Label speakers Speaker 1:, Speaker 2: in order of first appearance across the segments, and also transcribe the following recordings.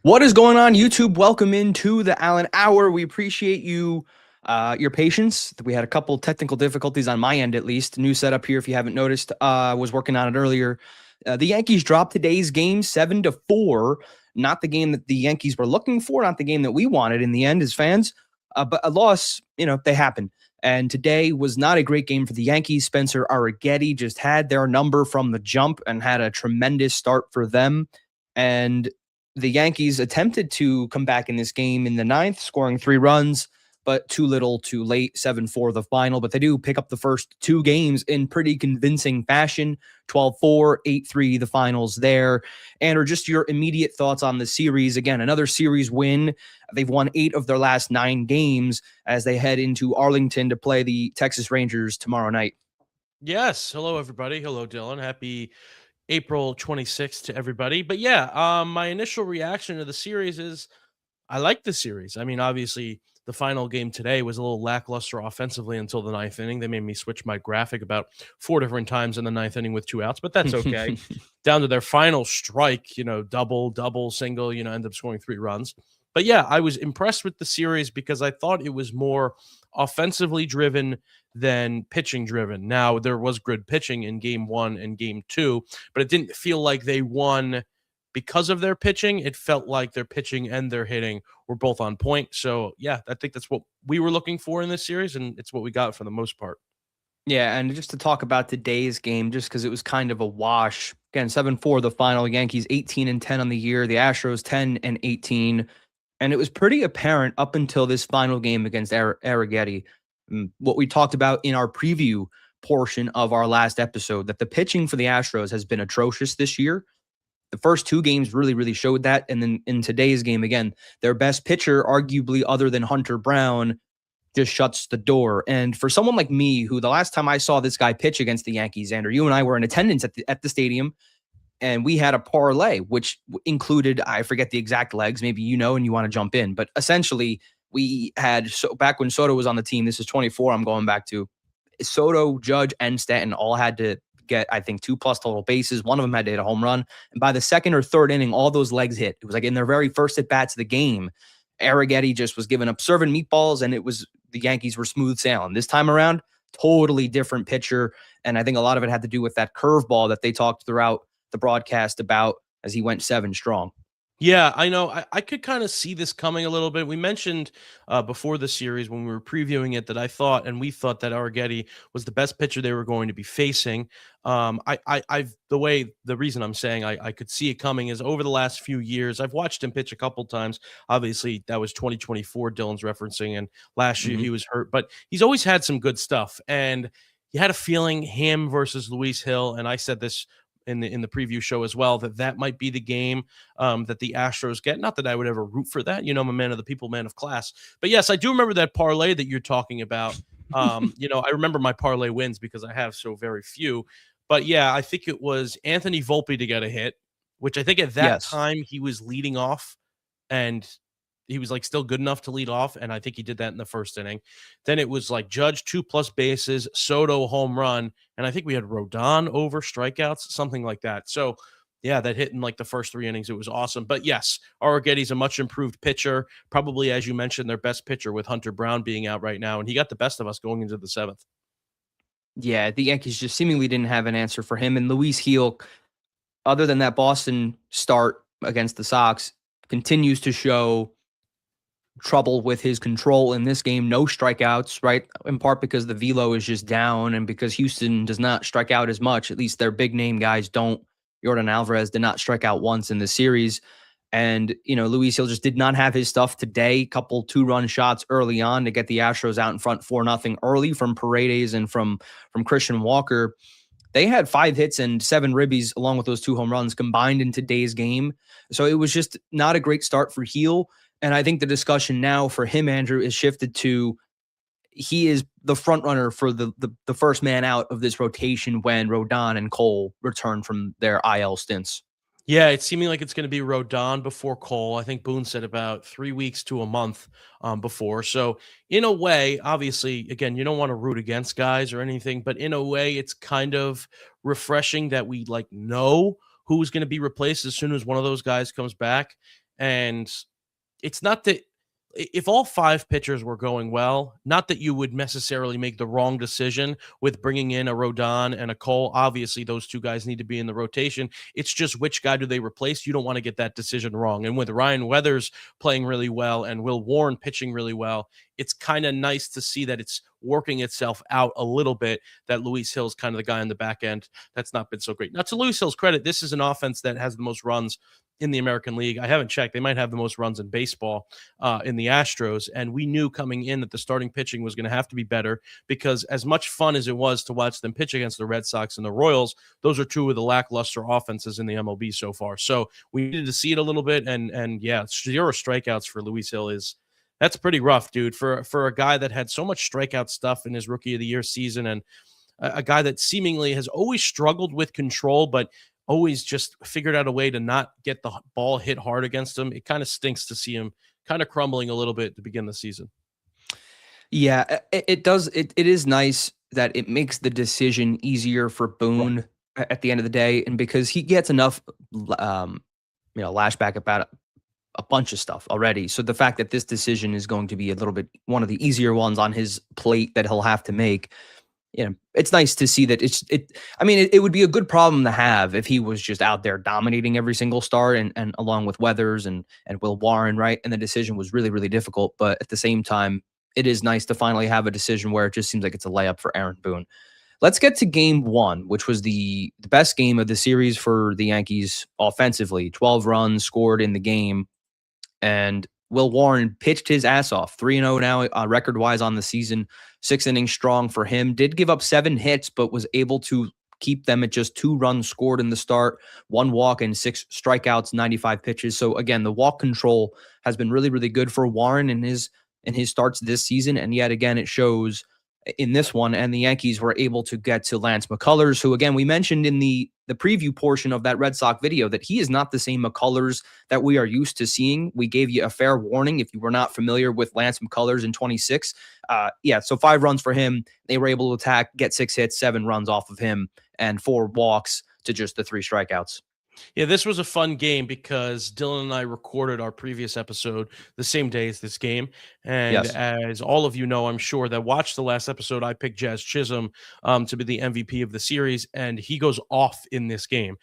Speaker 1: What is going on, YouTube? Welcome into the Allen Hour. We appreciate your patience. We had a couple technical difficulties on my end, at least. New setup here, if you haven't noticed. Was working on it earlier. The Yankees dropped today's game 7-4. Not the game that the Yankees were looking for, not the game that we wanted in the end as fans. But a loss, they happen. And today was not a great game for the Yankees. Spencer Arrighetti just had their number from the jump and had a tremendous start for them. And the Yankees attempted to come back in this game in the ninth, scoring 3 runs, but too little too late, 7-4 the final. But they do pick up the first 2 games in pretty convincing fashion, 12-4, 8-3 the finals there. And or just your immediate thoughts on the series. Again, another series win. They've won 8 of their last 9 games as they head into Arlington to play the Texas Rangers tomorrow night.
Speaker 2: Yes. Hello, everybody. Hello, Dylan. Happy April 26th to everybody. But yeah, my initial reaction to the series is I like the series. I mean, obviously, the final game today was a little lackluster offensively until the ninth inning. They made me switch my graphic about 4 different times in the ninth inning with 2 outs, but that's okay. Down to their final strike, double, single, end up scoring 3 runs. But yeah, I was impressed with the series because I thought it was more offensively driven than pitching driven. Now, there was good pitching in game 1 and game 2, but it didn't feel like they won because of their pitching. It felt like their pitching and their hitting were both on point. So, yeah, I think that's what we were looking for in this series, and it's what we got for the most part.
Speaker 1: Yeah, and just to talk about today's game, just because it was kind of a wash. Again, 7-4 the final. Yankees 18-10 on the year. The Astros 10-18. And it was pretty apparent up until this final game against Arrighetti, what we talked about in our preview portion of our last episode, that the pitching for the Astros has been atrocious this year. The first 2 games really showed that. And then in today's game, again, their best pitcher, arguably other than Hunter Brown, just shuts the door. And for someone like me, who the last time I saw this guy pitch against the Yankees, Andrew, you and I were in attendance at the stadium, and we had a parlay, which included, I forget the exact legs, maybe and you want to jump in. But essentially, we had, back when Soto was on the team, this is 24 I'm going back to, Soto, Judge, and Stanton all had to get, I think, 2+ total bases. One of them had to hit a home run. And by the second or third inning, all those legs hit. It was like in their very first at-bats of the game, Arrighetti just was giving up serving meatballs, and the Yankees were smooth sailing. This time around, totally different pitcher. And I think a lot of it had to do with that curveball that they talked throughout the broadcast about as he went 7 strong.
Speaker 2: Yeah, I know. I could kind of see this coming a little bit. We mentioned before the series when we were previewing it that we thought that Arrighetti was the best pitcher they were going to be facing. The reason I'm saying I could see it coming is over the last few years, I've watched him pitch a couple times. Obviously, that was 2024 Dylan's referencing, and last year he was hurt, but he's always had some good stuff. And you had a feeling him versus Luis Hill, and I said this in the preview show as well, that might be the game that the Astros get. Not that I would ever root for that. I'm a man of the people, man of class. But yes, I do remember that parlay that you're talking about. I remember my parlay wins because I have so very few. But yeah, I think it was Anthony Volpe to get a hit, which I think at that time he was leading off, and he was still good enough to lead off, and I think he did that in the first inning. Then it was Judge 2+ bases, Soto home run, and I think we had Rodon over strikeouts, something like that. So yeah, that hit in the first 3 innings. It was awesome. But yes, Arrighetti's a much improved pitcher, probably, as you mentioned, their best pitcher with Hunter Brown being out right now, and he got the best of us going into the 7th.
Speaker 1: Yeah, the Yankees just seemingly didn't have an answer for him. And Luis Hill, other than that Boston start against the Sox, continues to show trouble with his control in this game. No strikeouts, right? In part because the velo is just down and because Houston does not strike out as much. At least their big name guys don't. Jordan Alvarez did not strike out once in the series. And, Luis Hill just did not have his stuff today. Couple 2-run shots early on to get the Astros out in front 4-0 early from Paredes and from Christian Walker. They had 5 hits and 7 ribbies along with those 2 home runs combined in today's game. So it was just not a great start for Hill. And I think the discussion now for him, Andrew, is shifted to he is the front runner for the first man out of this rotation when Rodon and Cole return from their IL stints.
Speaker 2: Yeah, it's seeming like it's going to be Rodon before Cole. I think Boone said about 3 weeks to a month before. So in a way, obviously, again, you don't want to root against guys or anything, but in a way, it's kind of refreshing that we know who's going to be replaced as soon as one of those guys comes back. And it's not that if all five pitchers were going well, not that you would necessarily make the wrong decision with bringing in a Rodon and a Cole. Obviously, those two guys need to be in the rotation. It's just which guy do they replace? You don't want to get that decision wrong. And with Ryan Weathers playing really well and Will Warren pitching really well, it's kind of nice to see that it's working itself out a little bit, that Luis Hill's kind of the guy on the back end that's not been so great. Now, to Luis Hill's credit, this is an offense that has the most runs in the American League. I haven't checked. They might have the most runs in baseball in the Astros. And we knew coming in that the starting pitching was going to have to be better, because as much fun as it was to watch them pitch against the Red Sox and the Royals, those are two of the lackluster offenses in the MLB so far. So we needed to see it a little bit. And yeah, 0 strikeouts for Luis Hill that's pretty rough, dude, for a guy that had so much strikeout stuff in his Rookie of the Year season, and a guy that seemingly has always struggled with control, but always just figured out a way to not get the ball hit hard against him. It kind of stinks to see him kind of crumbling a little bit to begin the season.
Speaker 1: Yeah, it does. It is nice that it makes the decision easier for Boone at the end of the day, and because he gets enough, lashback about a bunch of stuff already. So the fact that this decision is going to be a little bit one of the easier ones on his plate that he'll have to make, it's nice to see that it would be a good problem to have if he was just out there dominating every single start and along with Weathers and Will Warren, right? And the decision was really, really difficult. But at the same time, it is nice to finally have a decision where it just seems like it's a layup for Aaron Boone. Let's get to game one, which was the best game of the series for the Yankees offensively. 12 runs scored in the game. And Will Warren pitched his ass off. 3-0 now record-wise on the season. 6 innings strong for him. Did give up 7 hits, but was able to keep them at just 2 runs scored in the start, 1 walk and 6 strikeouts, 95 pitches. So again, the walk control has been really, really good for Warren in his starts this season. And yet again, it shows in this one. And the Yankees were able to get to Lance McCullers, who again, we mentioned in the preview portion of that Red Sox video that he is not the same McCullers that we are used to seeing. We gave you a fair warning if you were not familiar with Lance McCullers in 26. So 5 runs for him. They were able to attack, get 6 hits, 7 runs off of him, and 4 walks to just the 3 strikeouts.
Speaker 2: Yeah, this was a fun game because Dylan and I recorded our previous episode the same day as this game. And
Speaker 1: Yes.
Speaker 2: as all of you know, I'm sure that watched the last episode, I picked Jazz Chisholm to be the MVP of the series, and he goes off in this game.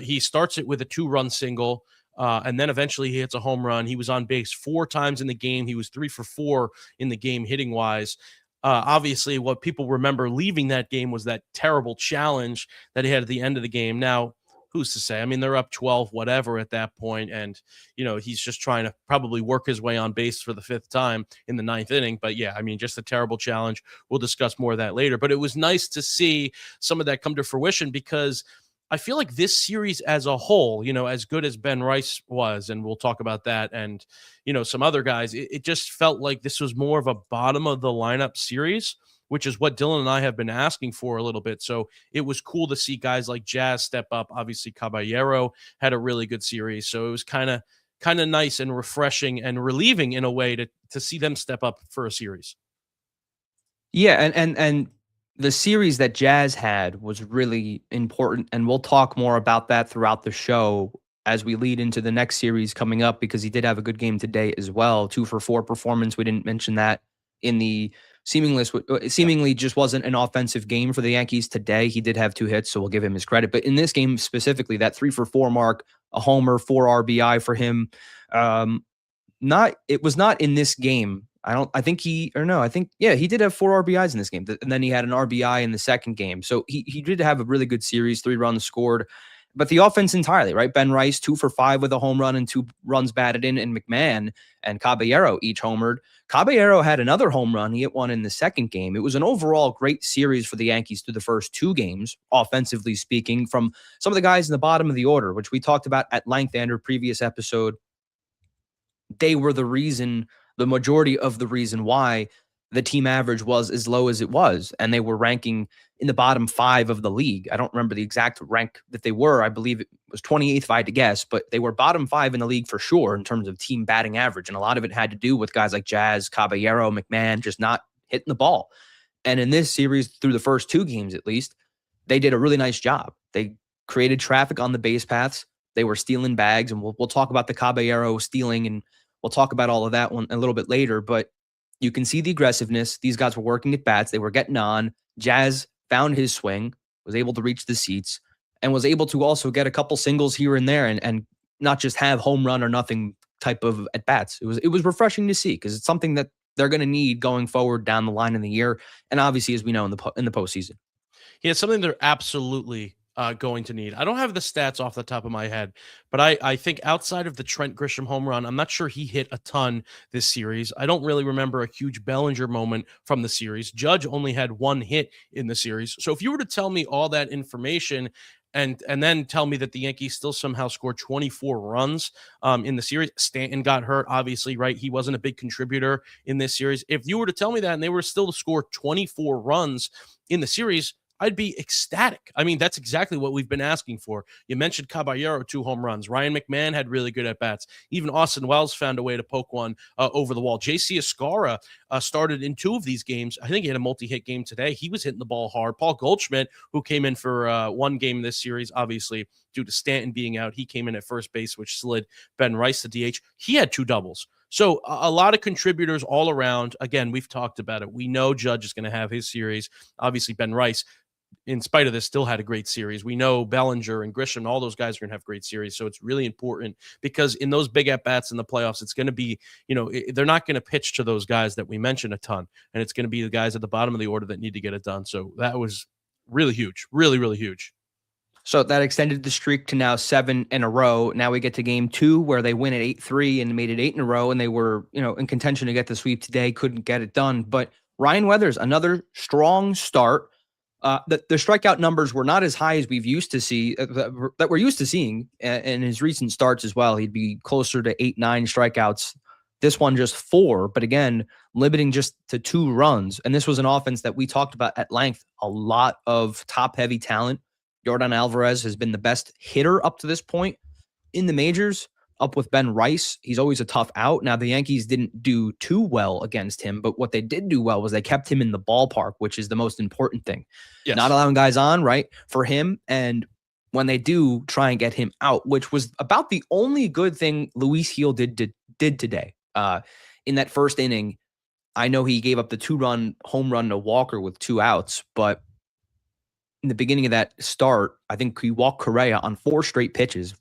Speaker 2: He starts it with a 2-run single. And then eventually he hits a home run. He was on base 4 times in the game. He was 3 for 4 in the game hitting wise. Obviously, what people remember leaving that game was that terrible challenge that he had at the end of the game. Now, who's to say? I mean, they're up 12, whatever at that point, and he's just trying to probably work his way on base for the 5th time in the 9th inning. But yeah, I mean, just a terrible challenge. We'll discuss more of that later. But it was nice to see some of that come to fruition, because I feel like this series as a whole, as good as Ben Rice was, and we'll talk about that, and some other guys, it just felt like this was more of a bottom of the lineup series, which is what Dylan and I have been asking for a little bit. So it was cool to see guys like Jazz step up. Obviously, Caballero had a really good series. So it was kind of nice and refreshing and relieving in a way to see them step up for a series.
Speaker 1: Yeah, and the series that Jazz had was really important, and we'll talk more about that throughout the show as we lead into the next series coming up, because he did have a good game today as well. 2 for 4 performance. We didn't mention that in the seemingly just wasn't an offensive game for the Yankees today. He did have 2 hits, so we'll give him his credit. But in this game specifically, that 3 for 4 mark, a homer, 4 RBI for him. It was not in this game. I think he did have 4 RBIs in this game. And then he had an RBI in the second game. So he did have a really good series, 3 runs scored. But the offense entirely, right? Ben Rice, 2 for 5 with a home run and 2 runs batted in, and McMahon and Caballero each homered. Caballero had another home run. He hit one in the second game. It was an overall great series for the Yankees through the first 2 games, offensively speaking, from some of the guys in the bottom of the order, which we talked about at length in our previous episode. They were the majority of the reason why the team average was as low as it was, and they were ranking in the bottom 5 of the league. I don't remember the exact rank that they were. I believe it was 28th if I had to guess, but they were bottom 5 in the league for sure in terms of team batting average. And a lot of it had to do with guys like Jazz, Caballero, McMahon just not hitting the ball. And in this series, through the first 2 games at least, they did a really nice job. They created traffic on the base paths. They were stealing bags, and we'll talk about the Caballero stealing, and we'll talk about all of that one a little bit later. But you can see the aggressiveness. These guys were working at bats. They were getting on. Jazz found his swing, was able to reach the seats, and was able to also get a couple singles here and there, and not just have home run or nothing type of at bats. It was refreshing to see, because it's something that they're going to need going forward down the line in the year, and obviously, as we know, in the postseason.
Speaker 2: Yeah, it's something they're absolutely going to need. I don't have the stats off the top of my head, but I think outside of the Trent Grisham home run, I'm not sure he hit a ton this series. I don't really remember a huge Bellinger moment from the series. Judge only had one hit in the series. So if you were to tell me all that information and then tell me that the Yankees still somehow scored 24 runs in the series. Stanton got hurt, obviously, right? He wasn't a big contributor in this series. If you were to tell me that and they were still to score 24 runs in the series, I'd be ecstatic. I mean, that's exactly what we've been asking for. You mentioned Caballero, 2 home runs. Ryan McMahon had really good at bats. Even Austin Wells found a way to poke one over the wall. JC Escara started in 2 of these games. I think he had a multi-hit game today. He was hitting the ball hard. Paul Goldschmidt, who came in for 1 game this series, obviously due to Stanton being out, he came in at first base, which slid Ben Rice to DH. He had 2 doubles. So a lot of contributors all around. Again, we've talked about it. We know Judge is going to have his series. Obviously, Ben Rice, in spite of this, still had a great series. We know Bellinger and Grisham, all those guys are going to have great series. So it's really important, because in those big at-bats in the playoffs, it's going to be, they're not going to pitch to those guys that we mentioned a ton. And it's going to be the guys at the bottom of the order that need to get it done. So that was really huge, really, really huge.
Speaker 1: So that extended the streak to now 7 in a row. Now we get to game 2, where they win at 8-3 and made it 8 in a row. And they were, in contention to get the sweep today, couldn't get it done. But Ryan Weathers, another strong start. The strikeout numbers were not as high as we've used to see, that we're used to seeing in his recent starts as well. He'd be closer to 8-9 strikeouts. This one just 4, but again, limiting just to 2 runs. And this was an offense that we talked about at length. A lot of top-heavy talent. Yordan Alvarez has been the best hitter up to this point in the majors, up with Ben Rice. He's always a tough out. Now, the Yankees didn't do too well against him, but what they did do well was they kept him in the ballpark, which is the most important thing.
Speaker 2: Yes.
Speaker 1: Not allowing guys on, right, for him. And when they do, try and get him out, which was about the only good thing Luis Gil did today. In that first inning, I know he gave up the 2-run home run to Walker with 2 outs, but in the beginning of that start, I think he walked Correa on 4 straight pitches.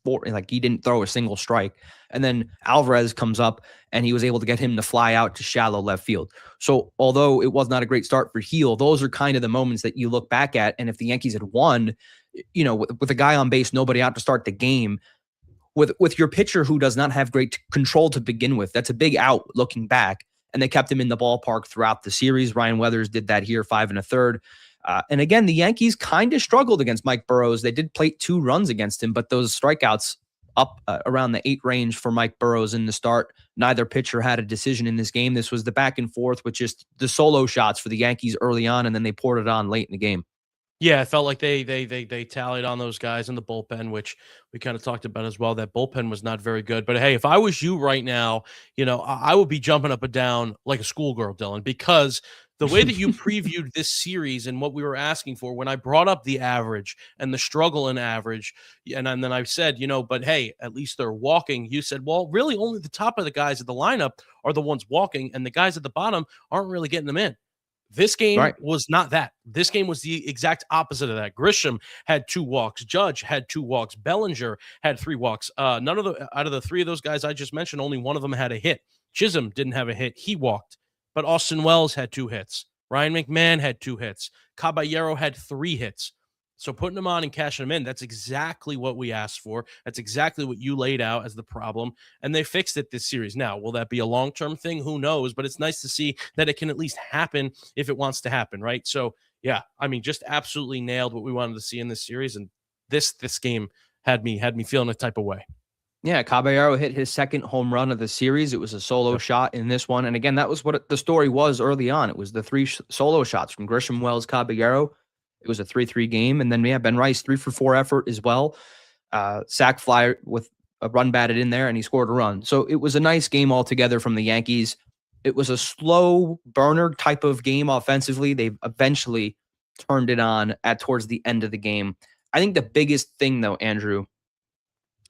Speaker 1: He didn't throw a single strike. And then Alvarez comes up, and he was able to get him to fly out to shallow left field. So although it was not a great start for Gil, those are kind of the moments that you look back at. And if the Yankees had won, with a guy on base, nobody out to start the game, with your pitcher who does not have great control to begin with, that's a big out looking back. And they kept him in the ballpark throughout the series. Ryan Weathers did that here, 5 1/3. And again, the Yankees kind of struggled against Mike Burrows. They did plate 2 runs against him, but those strikeouts up around the 8 range for Mike Burrows in the start. Neither pitcher had a decision in this game. This was the back and forth with just the solo shots for the Yankees early on, and then they poured it on late in the game.
Speaker 2: Yeah, it felt like they tallied on those guys in the bullpen, which we kind of talked about as well. That bullpen was not very good. But hey, if I was you right now, I would be jumping up and down like a schoolgirl, Dylan, because the way that you previewed this series and what we were asking for, when I brought up the average and the struggle in average, and then I said, but hey, at least they're walking. You said, well, really only the top of the guys at the lineup are the ones walking, and the guys at the bottom aren't really getting them in. This game was not that. This game was the exact opposite of that. Grisham had 2 walks. Judge had 2 walks. Bellinger had 3 walks. Out of the 3 of those guys I just mentioned, only one of them had a hit. Chisholm didn't have a hit. He walked. But Austin Wells had 2 hits. Ryan McMahon had 2 hits. Caballero had 3 hits. So putting them on and cashing them in, that's exactly what we asked for. That's exactly what you laid out as the problem, and they fixed it this series. Now, will that be a long-term thing? Who knows? But it's nice to see that it can at least happen if it wants to happen, right? So, yeah, I mean, just absolutely nailed what we wanted to see in this series, and this game had me feeling a type of way.
Speaker 1: Yeah, Caballero hit his 2nd home run of the series. It was a solo shot in this one. And again, that was what the story was early on. It was the 3 solo shots from Grisham, Wells, Caballero. It was a 3-3 game. And then, Ben Rice, 3 for 4 effort as well. Sac fly with a run batted in there, and he scored a run. So it was a nice game altogether from the Yankees. It was a slow burner type of game offensively. They eventually turned it on towards the end of the game. I think the biggest thing, though, Andrew,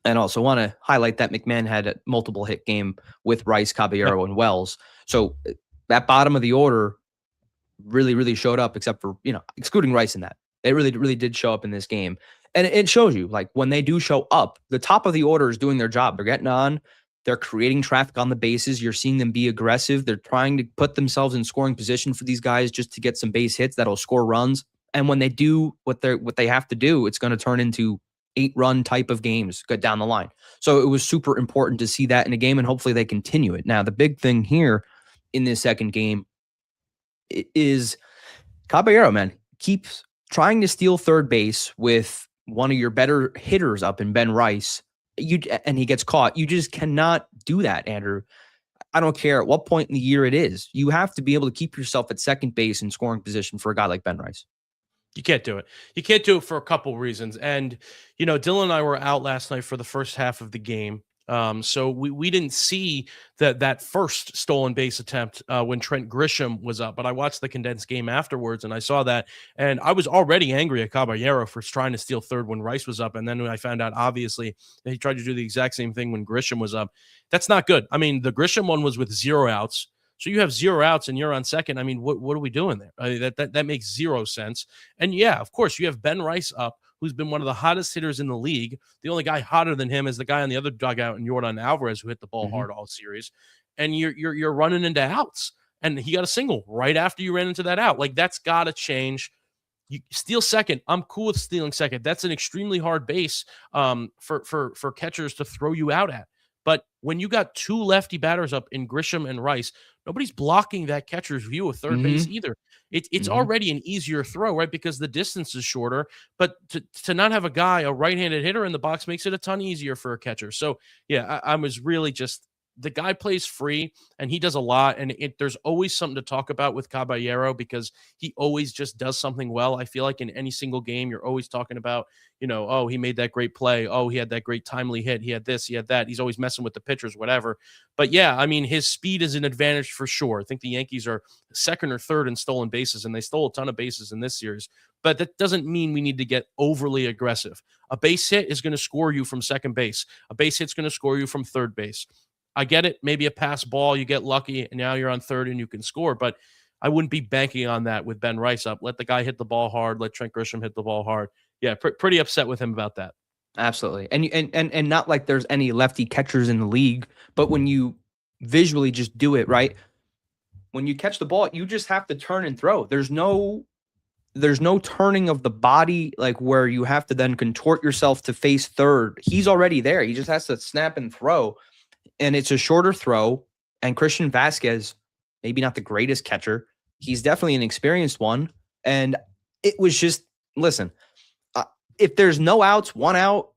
Speaker 1: And also want to highlight that McMahon had a multiple hit game with Rice,
Speaker 2: Yeah.
Speaker 1: Caballero, and Wells. So that bottom of the order really, really showed up, except for, excluding Rice in that. It really, really did show up in this game. And it shows you, like, when they do show up, the top of the order is doing their job. They're getting on. They're creating traffic on the bases. You're seeing them be aggressive. They're trying to put themselves in scoring position for these guys just to get some base hits that'll score runs. And when they do what they have to do, it's going to turn into 8-run type of games go down the line. So it was super important to see that in a game, and hopefully they continue it. Now, the big thing here in this second game is Caballero, man, keeps trying to steal third base with one of your better hitters up in Ben Rice. And he gets caught. You just cannot do that, Andrew. I don't care at what point in the year it is. You have to be able to keep yourself at second base in scoring position for a guy like Ben Rice.
Speaker 2: You can't do it. You can't do it for a couple reasons. And, Dylan and I were out last night for the first half of the game. So we didn't see that first stolen base attempt when Trent Grisham was up, but I watched the condensed game afterwards and I saw that, and I was already angry at Caballero for trying to steal third when Rice was up, and then when I found out, obviously, that he tried to do the exact same thing when Grisham was up. That's not good. I mean, the Grisham one was with 0 outs. So you have 0 outs and you're on second. I mean, what are we doing there? I mean, that makes zero sense. And yeah, of course, you have Ben Rice up, who's been one of the hottest hitters in the league. The only guy hotter than him is the guy on the other dugout, and Yordan Alvarez, who hit the ball hard all series. And you're running into outs, and he got a single right after you ran into that out. Like, that's got to change. You steal second. I'm cool with stealing second. That's an extremely hard base for catchers to throw you out at. But when you got 2 lefty batters up in Grisham and Rice, nobody's blocking that catcher's view of third base either. It's already an easier throw, right? Because the distance is shorter. But to not have a right-handed hitter in the box makes it a ton easier for a catcher. So, yeah, I was really just – the guy plays free, and he does a lot. And there's always something to talk about with Caballero because he always just does something well. I feel like in any single game, you're always talking about, oh, he made that great play. Oh, he had that great timely hit. He had this, he had that. He's always messing with the pitchers, whatever. But yeah, I mean, his speed is an advantage for sure. I think the Yankees are second or third in stolen bases, and they stole a ton of bases in this series. But that doesn't mean we need to get overly aggressive. A base hit is going to score you from second base. A base hit's going to score you from third base. I get it. Maybe a pass ball, you get lucky, and now you're on third and you can score. But I wouldn't be banking on that with Ben Rice up. Let the guy hit the ball hard. Let Trent Grisham hit the ball hard. Yeah, pretty upset with him about that.
Speaker 1: Absolutely. And not like there's any lefty catchers in the league, but when you visually just do it, right? When you catch the ball, you just have to turn and throw. There's no turning of the body, like where you have to then contort yourself to face third. He's already there. He just has to snap and throw. And it's a shorter throw. And Christian Vasquez, maybe not the greatest catcher. He's definitely an experienced one. And it was just, listen, if there's no outs, 1 out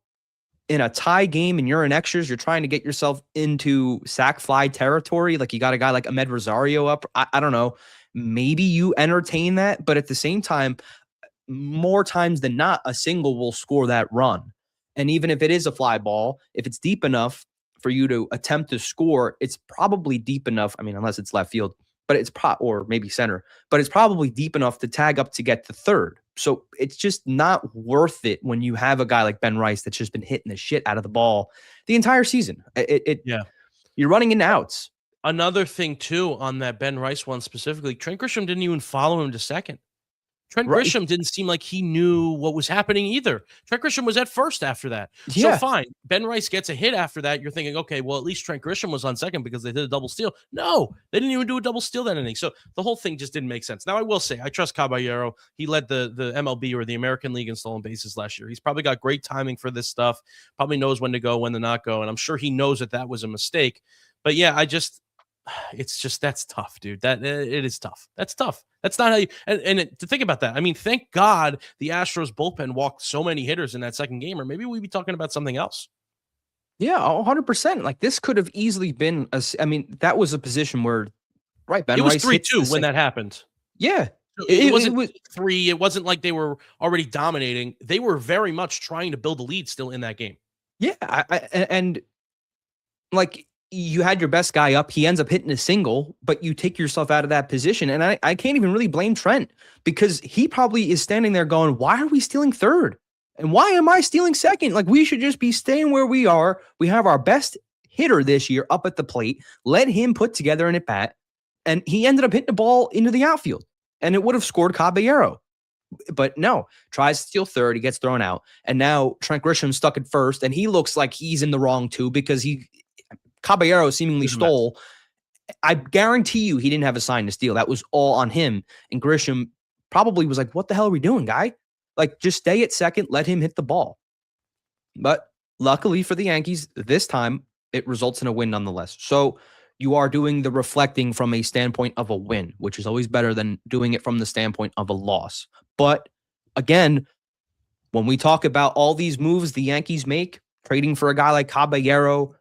Speaker 1: in a tie game and you're in extras, you're trying to get yourself into sack fly territory. Like, you got a guy like Ahmed Rosario up. I don't know. Maybe you entertain that. But at the same time, more times than not, a single will score that run. And even if it is a fly ball, if it's deep enough for you to attempt to score, it's probably deep enough. I mean, unless it's left field, but it's or maybe center, but it's probably deep enough to tag up to get to third. So it's just not worth it when you have a guy like Ben Rice that's just been hitting the shit out of the ball the entire season.
Speaker 2: Yeah.
Speaker 1: You're running in outs.
Speaker 2: Another thing too on that Ben Rice one specifically, Trent Grisham didn't even follow him to second. Trent Grisham didn't seem like he knew what was happening either. Trent Grisham was at first after that. Yeah. So fine. Ben Rice gets a hit after that. You're thinking, okay, well, at least Trent Grisham was on second because they did a double steal. No, they didn't even do a double steal that inning. So the whole thing just didn't make sense. Now, I will say, I trust Caballero. He led the MLB or the American League in stolen bases last year. He's probably got great timing for this stuff, probably knows when to go, when to not go. And I'm sure he knows that was a mistake. But yeah, that's tough, dude. It is tough. That's tough. That's not how you, to think about that. I mean, thank God the Astros bullpen walked so many hitters in that second game, or maybe we'd be talking about something else.
Speaker 1: Yeah, 100%. Like, this could have easily been that was a position where, right, Ben Rice.
Speaker 2: It was 3-2 when that happened.
Speaker 1: Yeah.
Speaker 2: It wasn't 3. It wasn't like they were already dominating. They were very much trying to build a lead still in that game.
Speaker 1: Yeah. And like, you had your best guy up. He ends up hitting a single, but you take yourself out of that position. And I can't even really blame Trent because he probably is standing there going, why are we stealing third? And why am I stealing second? Like, we should just be staying where we are. We have our best hitter this year up at the plate. Let him put together an at bat. And he ended up hitting the ball into the outfield, and it would have scored Caballero. But no, tries to steal third. He gets thrown out. And now Trent Grisham's stuck at first, and he looks like he's in the wrong too, because Caballero seemingly stole. I guarantee you he didn't have a sign to steal. That was all on him. And Grisham probably was like, what the hell are we doing, guy? Like, just stay at second, let him hit the ball. But luckily for the Yankees, this time it results in a win nonetheless. So you are doing the reflecting from a standpoint of a win, which is always better than doing it from the standpoint of a loss. But again, when we talk about all these moves the Yankees make, trading for a guy like Caballero,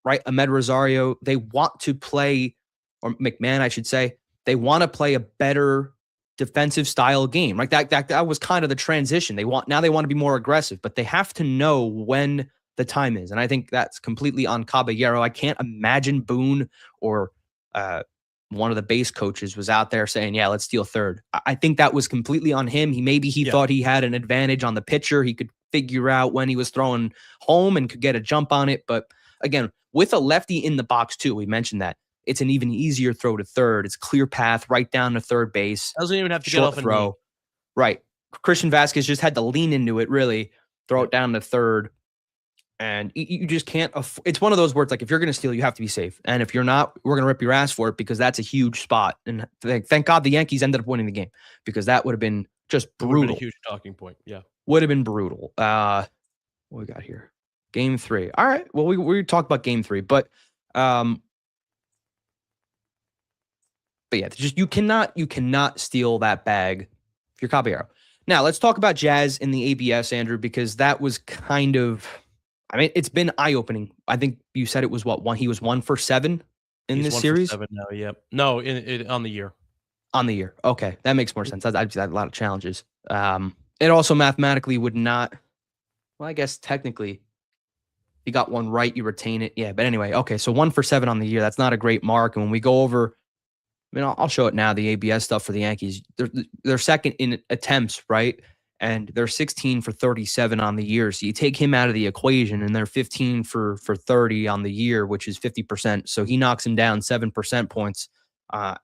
Speaker 1: right, Ahmed Rosario, they want to play, or McMahon, I should say, they want to play a better defensive style game. Right, that was kind of the transition. They want to be more aggressive, but they have to know when the time is, and I think that's completely on Caballero. I can't imagine Boone or one of the base coaches was out there saying, yeah, let's steal third. I think that was completely on him. He thought he had an advantage on the pitcher. He could figure out when he was throwing home and could get a jump on it. But again, with a lefty in the box too, we mentioned that, it's an even easier throw to third. It's clear path right down to third base.
Speaker 2: Doesn't even have to get off and throw.
Speaker 1: Right. Christian Vasquez just had to lean into it, really, throw it down to third. And you just can't. It's one of those words, like, if you're going to steal, you have to be safe. And if you're not, we're going to rip your ass for it, because that's a huge spot. And thank God the Yankees ended up winning the game, because that would have been just brutal.
Speaker 2: Would have been a huge talking point. Yeah.
Speaker 1: Would have been brutal. What we got here? Game 3. All right. Well, we talked about game 3, but yeah, just you cannot steal that bag if you're Caballero. Now let's talk about Jazz in the ABS, Andrew, because that was kind of, I mean, it's been eye-opening. I think you said it was he was 1 for 7 in this series?
Speaker 2: 1 for 7 now, yep. No, on the year.
Speaker 1: On the year. Okay, that makes more sense. I've had a lot of challenges. It also mathematically would not, well, I guess technically, you got one right, you retain it. Yeah, but anyway, okay, so 1 for 7 on the year. That's not a great mark. And when we go over, I mean, I'll show it now, the ABS stuff for the Yankees. They're second in attempts, right? And they're 16 for 37 on the year. So you take him out of the equation, and they're 15 for 30 on the year, which is 50%. So he knocks him down 7% points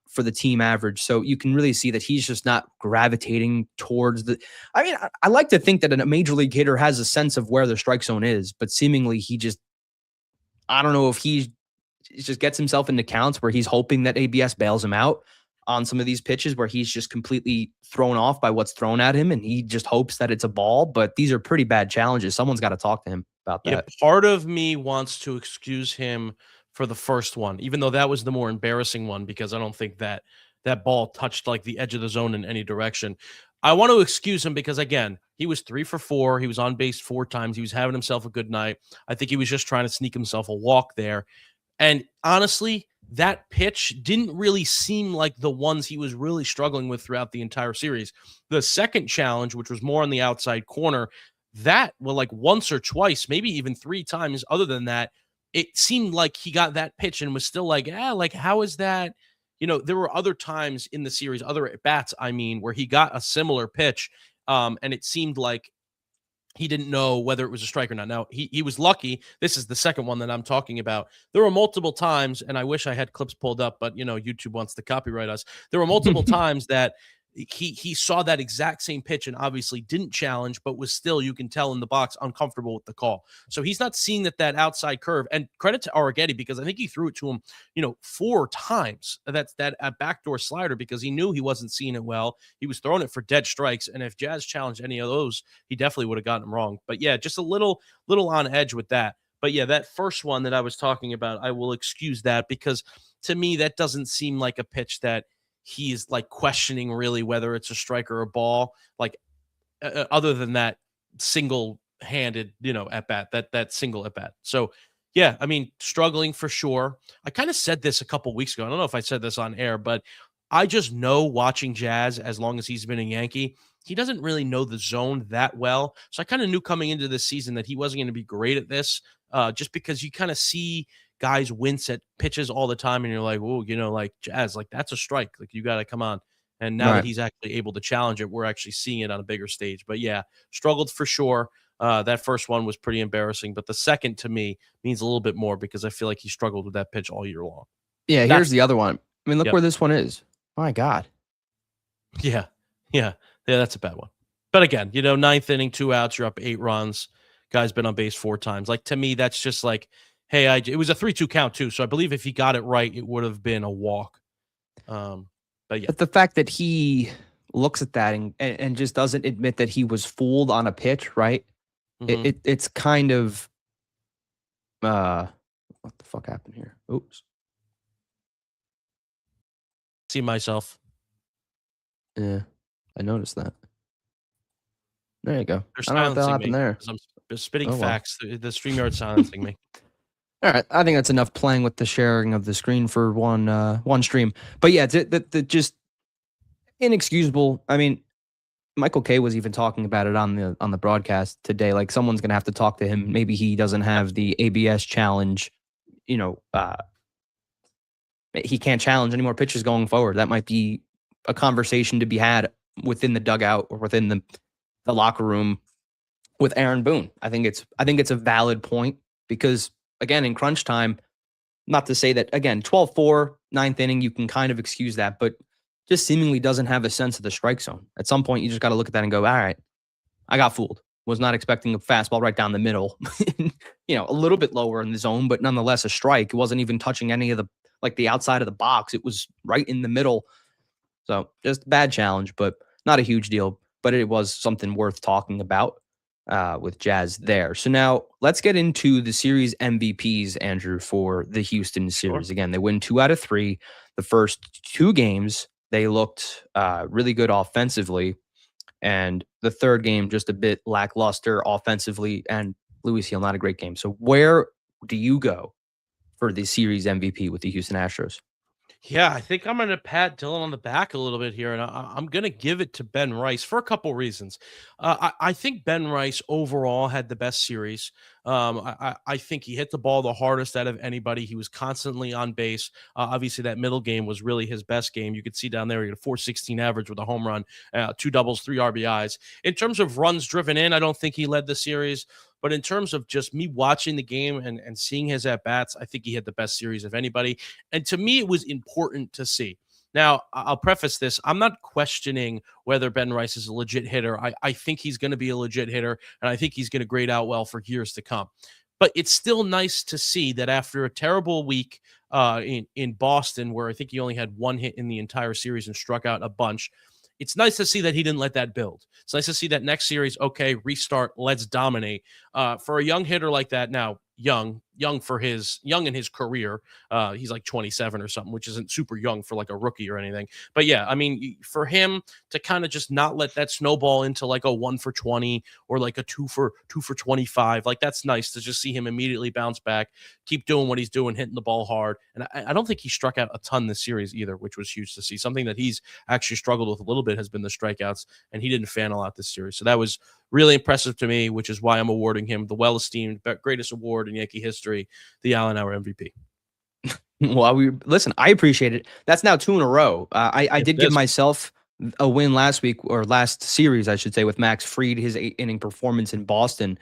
Speaker 1: for the team average. So you can really see that he's just not gravitating towards the. I mean, I like to think that a major league hitter has a sense of where the strike zone is, but seemingly he just, I don't know if he just gets himself into counts where he's hoping that ABS bails him out on some of these pitches where he's just completely thrown off by what's thrown at him, and he just hopes that it's a ball. But these are pretty bad challenges. Someone's got to talk to him about that.
Speaker 2: Yeah, part of me wants to excuse him for the first one, even though that was the more embarrassing one, because I don't think that ball touched like the edge of the zone in any direction. I want to excuse him because, again, he was 3 for 4. He was on base 4 times. He was having himself a good night. I think he was just trying to sneak himself a walk there. And honestly, that pitch didn't really seem like the ones he was really struggling with throughout the entire series. The second challenge, which was more on the outside corner, that, well, like once or twice, maybe even 3 times other than that, it seemed like he got that pitch and was still like, like, how is that? You know, there were other times in the series, other at bats, I mean, where he got a similar pitch, and it seemed like he didn't know whether it was a strike or not. Now, he was lucky. This is the second one that I'm talking about. There were multiple times, and I wish I had clips pulled up, but, you know, YouTube wants to copyright us. There were multiple times that he saw that exact same pitch and obviously didn't challenge, but was still, you can tell in the box, uncomfortable with the call. So he's not seeing that outside curve. And credit to Arrighetti, because I think he threw it to him, 4 times. That's that backdoor slider, because he knew he wasn't seeing it well. He was throwing it for dead strikes. And if Jazz challenged any of those, he definitely would have gotten them wrong. But yeah, just a little on edge with that. But yeah, that first one that I was talking about, I will excuse that, because to me, that doesn't seem like a pitch that he's like questioning really whether it's a strike or a ball, like other than that single-handed, at bat, that single at bat. So yeah, I mean, struggling for sure. I kind of said this a couple weeks ago. I don't know if I said this on air, but I just know, watching Jazz as long as he's been a Yankee, he doesn't really know the zone that well. So I kind of knew coming into this season that he wasn't going to be great at this, just because you kind of see guys wince at pitches all the time, and you're like, oh, like, Jazz, like, that's a strike. Like, you got to come on. And now that
Speaker 1: Right.
Speaker 2: he's actually able to challenge it, we're actually seeing it on a bigger stage. But yeah, struggled for sure. That first one was pretty embarrassing, but the second to me means a little bit more because I feel like he struggled with that pitch all year long.
Speaker 1: Yeah, here's
Speaker 2: That's
Speaker 1: the other one. I mean, look
Speaker 2: yep.
Speaker 1: where this one is. My God.
Speaker 2: Yeah. Yeah. Yeah, that's a bad one. But again, ninth inning, 2 outs, you're up 8 runs. Guy's been on base 4 times. Like, to me, that's just like, hey, it was a 3-2 count too. So I believe if he got it right, it would have been a walk. But yeah.
Speaker 1: But the fact that he looks at that and just doesn't admit that he was fooled on a pitch, right?
Speaker 2: Mhm.
Speaker 1: It's kind of what the fuck happened here? Oops.
Speaker 2: See myself.
Speaker 1: Yeah, I noticed that. There you go.
Speaker 2: They're
Speaker 1: I don't know what the hell
Speaker 2: silencing
Speaker 1: happened
Speaker 2: me
Speaker 1: there.
Speaker 2: because I'm spitting
Speaker 1: Oh well.
Speaker 2: facts. The StreamYard silencing me.
Speaker 1: All right, I think that's enough playing with the sharing of the screen for one stream. But yeah, the just inexcusable. I mean, Michael K was even talking about it on the broadcast today. Like someone's gonna have to talk to him. Maybe he doesn't have the ABS challenge. You know, he can't challenge any more pitches going forward. That might be a conversation to be had within the dugout or within the locker room with Aaron Boone. I think it's a valid point because again, in crunch time, not to say that again, 12-4, ninth inning, you can kind of excuse that, but just seemingly doesn't have a sense of the strike zone. At some point, you just got to look at that and go, all right, I got fooled. Was not expecting a fastball right down the middle, a little bit lower in the zone, but nonetheless a strike. It wasn't even touching any of the outside of the box. It was right in the middle. So just bad challenge, but not a huge deal. But it was something worth talking about with Jazz there. So now let's get into the series MVPs, Andrew, for the Houston
Speaker 2: Sure.
Speaker 1: series. Again, they win 2 out of 3. The first 2 games, they looked really good offensively. And the third game, just a bit lackluster offensively. And Luis Hill, not a great game. So where do you go for the series MVP with the Houston Astros?
Speaker 2: Yeah, I think I'm going to pat Dylan on the back a little bit here, and I'm going to give it to Ben Rice for a couple reasons. I think Ben Rice overall had the best series. I think he hit the ball the hardest out of anybody. He was constantly on base. Obviously, that middle game was really his best game. You could see down there he had a 4.16 average with a home run, 2 doubles, 3 RBIs. In terms of runs driven in, I don't think he led the series. But in terms of just me watching the game and seeing his at bats, I think he had the best series of anybody. And to me, it was important to see. Now, I'll preface this. I'm not questioning whether Ben Rice is a legit hitter. I think he's going to be a legit hitter, and I think he's going to grade out well for years to come. But it's still nice to see that after a terrible week in Boston, where I think he only had 1 hit in the entire series and struck out a bunch, it's nice to see that he didn't let that build. It's nice to see that next series, okay, restart, let's dominate. For a young hitter like that, now young in his career, he's like 27 or something, which isn't super young for like a rookie or anything. But yeah, I mean, for him to kind of just not let that snowball into like a 1 for 20 or like a 2 for 25, like that's nice to just see him immediately bounce back, keep doing what he's doing, hitting the ball hard. And I don't think he struck out a ton this series either, which was huge to see. Something that he's actually struggled with a little bit has been the strikeouts, and he didn't fan a lot this series. So that was really impressive to me, which is why I'm awarding him the well-esteemed greatest award in Yankee history, the Allen Hour MVP.
Speaker 1: Well, listen, I appreciate it. That's now 2 in a row. I
Speaker 2: Yes,
Speaker 1: did
Speaker 2: it
Speaker 1: give
Speaker 2: is.
Speaker 1: myself a win last week or last series, I should say, with Max Fried, his 8-inning performance in Boston.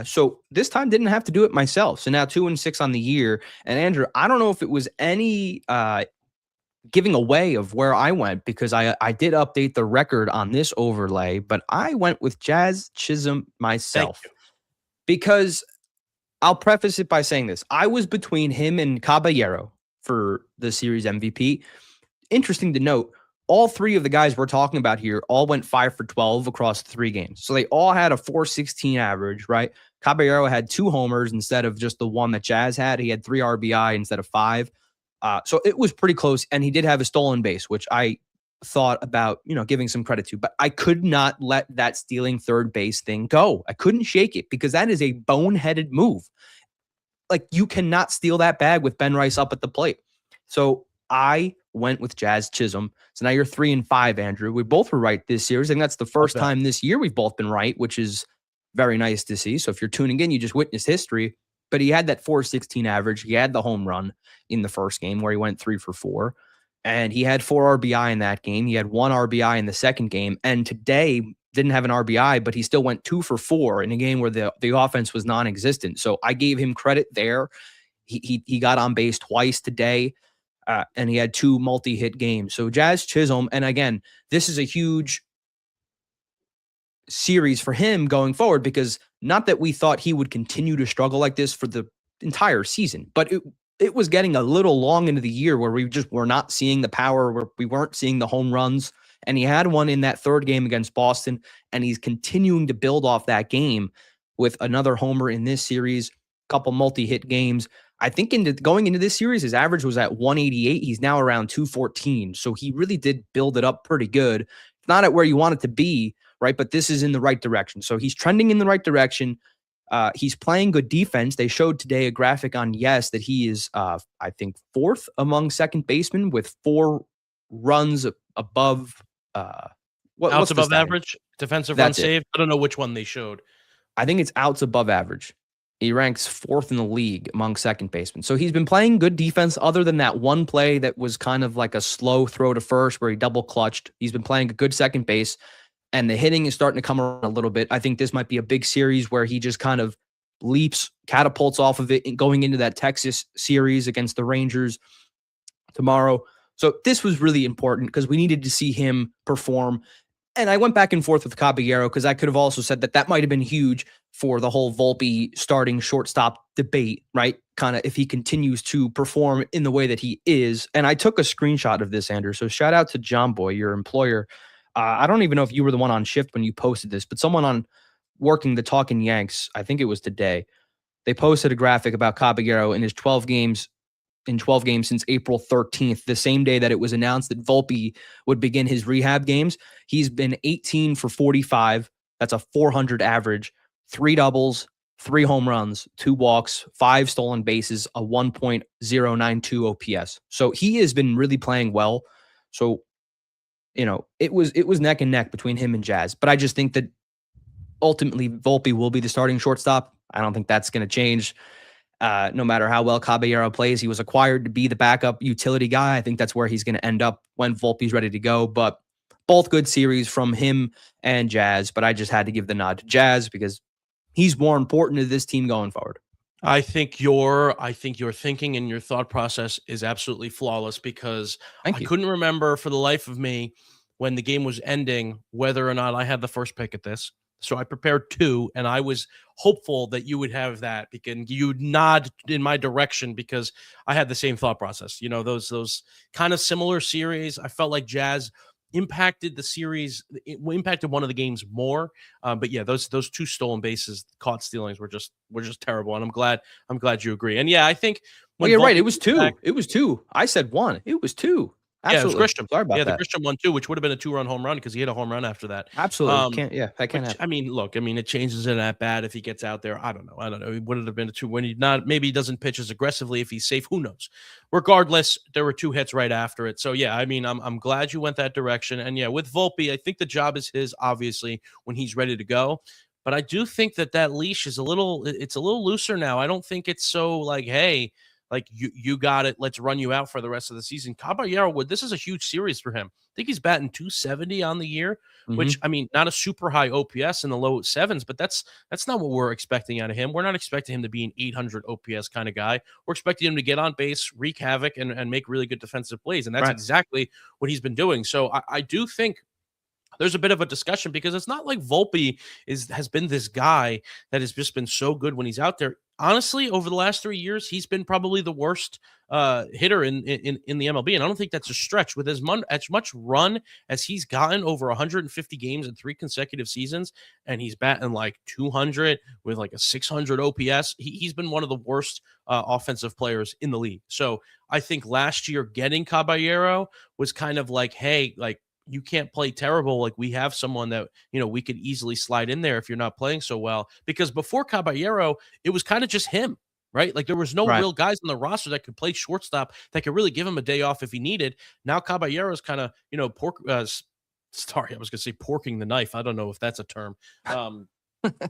Speaker 1: So this time didn't have to do it myself. So now 2-6 on the year. And Andrew, I don't know if it was any giving away of where I went because I did update the record on this overlay, but I went with Jazz Chisholm
Speaker 2: Thank
Speaker 1: myself
Speaker 2: you.
Speaker 1: because I'll preface it by saying this. I was between him and Caballero for the series MVP. Interesting to note, all 3 of the guys we're talking about here all went 5 for 12 across 3 games. So they all had a 4.16 average, right? Caballero had 2 homers instead of just the one that Jazz had. He had 3 RBI instead of 5. So it was pretty close. And he did have a stolen base, which I thought about, giving some credit to. But I could not let that stealing third base thing go. I couldn't shake it because that is a boneheaded move. Like you cannot steal that bag with Ben Rice up at the plate. So I went with Jazz Chisholm. So now you're 3-5, Andrew. We both were right this series. I think that's the first time this year we've both been right, which is very nice to see. So if you're tuning in, you just witnessed history. But he had that 4.16 average. He had the home run in the first game where he went 3 for 4. and he had 4 RBI in that game. He had 1 RBI in the second game, and today didn't have an RBI, but he still went 2 for 4 in a game where the offense was non-existent. So I gave him credit there. He got on base twice today, and he had 2 multi-hit games. So Jazz Chisholm, and again, this is a huge series for him going forward, because not that we thought he would continue to struggle like this for the entire season, but it was getting a little long into the year where we just were not seeing the power, where we weren't seeing the home runs. And he had one in that third game against Boston, and he's continuing to build off that game with another homer in this series, a couple multi-hit games. I think going into this series, his average was at 188. He's now around 214. So he really did build it up pretty good. It's not at where you want it to be, right? But this is in the right direction. So he's trending in the right direction. He's playing good defense. They showed today a graphic on Yes that he is, I think, 4th among second basemen with 4 runs above.
Speaker 2: Outs above average, defensive run saved. I don't know which one they showed.
Speaker 1: I think it's outs above average. He ranks 4th in the league among second basemen. So he's been playing good defense, other than that one play that was kind of like a slow throw to first where he double clutched. He's been playing a good second base, and the hitting is starting to come around a little bit. I think this might be a big series where he just kind of leaps, catapults off of it, going into that Texas series against the Rangers tomorrow. So this was really important because we needed to see him perform. And I went back and forth with Caballero because I could have also said that might have been huge for the whole Volpe starting shortstop debate, right? Kind of if he continues to perform in the way that he is. And I took a screenshot of this, Andrew. So shout out to John Boy, your employer. I don't even know if you were the one on shift when you posted this, but someone on working the Talking Yanks, I think it was today, they posted a graphic about Caballero in his 12 games since April 13th, the same day that it was announced that Volpe would begin his rehab games. He's been 18 for 45. That's a 400 average, 3 doubles, 3 home runs, 2 walks, 5 stolen bases, a 1.092 OPS. So he has been really playing well. So, it was neck and neck between him and Jazz. But I just think that ultimately Volpe will be the starting shortstop. I don't think that's going to change. No matter how well Caballero plays, he was acquired to be the backup utility guy. I think that's where he's going to end up when Volpe's ready to go. But both good series from him and Jazz. But I just had to give the nod to Jazz because he's more important to this team going forward.
Speaker 2: I think your thinking and your thought process is absolutely flawless, because I couldn't remember for the life of me when the game was ending whether or not I had the first pick at this. So I prepared 2, and I was hopeful that you would have that, because you'd nod in my direction, because I had the same thought process. Those kind of similar series. I felt like Jazz impacted the series, it impacted one of the games more. But yeah, those 2 stolen bases, caught stealings, were just terrible. And I'm glad you agree. And yeah, I think
Speaker 1: you're right. It was 2. It was 2. I said 1. It was 2. Absolutely.
Speaker 2: Yeah, it was Grisham.
Speaker 1: Sorry about that.
Speaker 2: Yeah, the Grisham one too, which would have been a 2-run home run because he hit a home run after that.
Speaker 1: Absolutely. That can't happen.
Speaker 2: I mean, look, it changes in at bat if he gets out there. I don't know. It would have been a 2 when maybe he doesn't pitch as aggressively if he's safe. Who knows? Regardless, there were 2 hits right after it. So yeah, I'm glad you went that direction. And yeah, with Volpe, I think the job is his, obviously, when he's ready to go. But I do think that leash is a little looser now. I don't think it's so like, hey, like you got it, let's run you out for the rest of the season. Caballero, this is a huge series for him. I think he's batting 270 on the year, which, not a super high OPS in the low 7s, but that's not what we're expecting out of him. We're not expecting him to be an 800 OPS kind of guy. We're expecting him to get on base, wreak havoc, and make really good defensive plays, and that's exactly what he's been doing. So I do think there's a bit of a discussion, because it's not like Volpe has been this guy that has just been so good when he's out there. Honestly, over the last 3 years, he's been probably the worst hitter in the MLB, and I don't think that's a stretch. With as much run as he's gotten over 150 games in 3 consecutive seasons, and he's batting like 200 with like a 600 OPS, he's been one of the worst offensive players in the league. So I think last year getting Caballero was kind of like, hey, like, you can't play terrible. Like, we have someone that, we could easily slide in there if you're not playing so well. Because before Caballero, it was kind of just him, right? Like, there was no real guys on the roster that could play shortstop that could really give him a day off if he needed. Now Caballero's kind of, sorry, I was going to say porking the knife. I don't know if that's a term.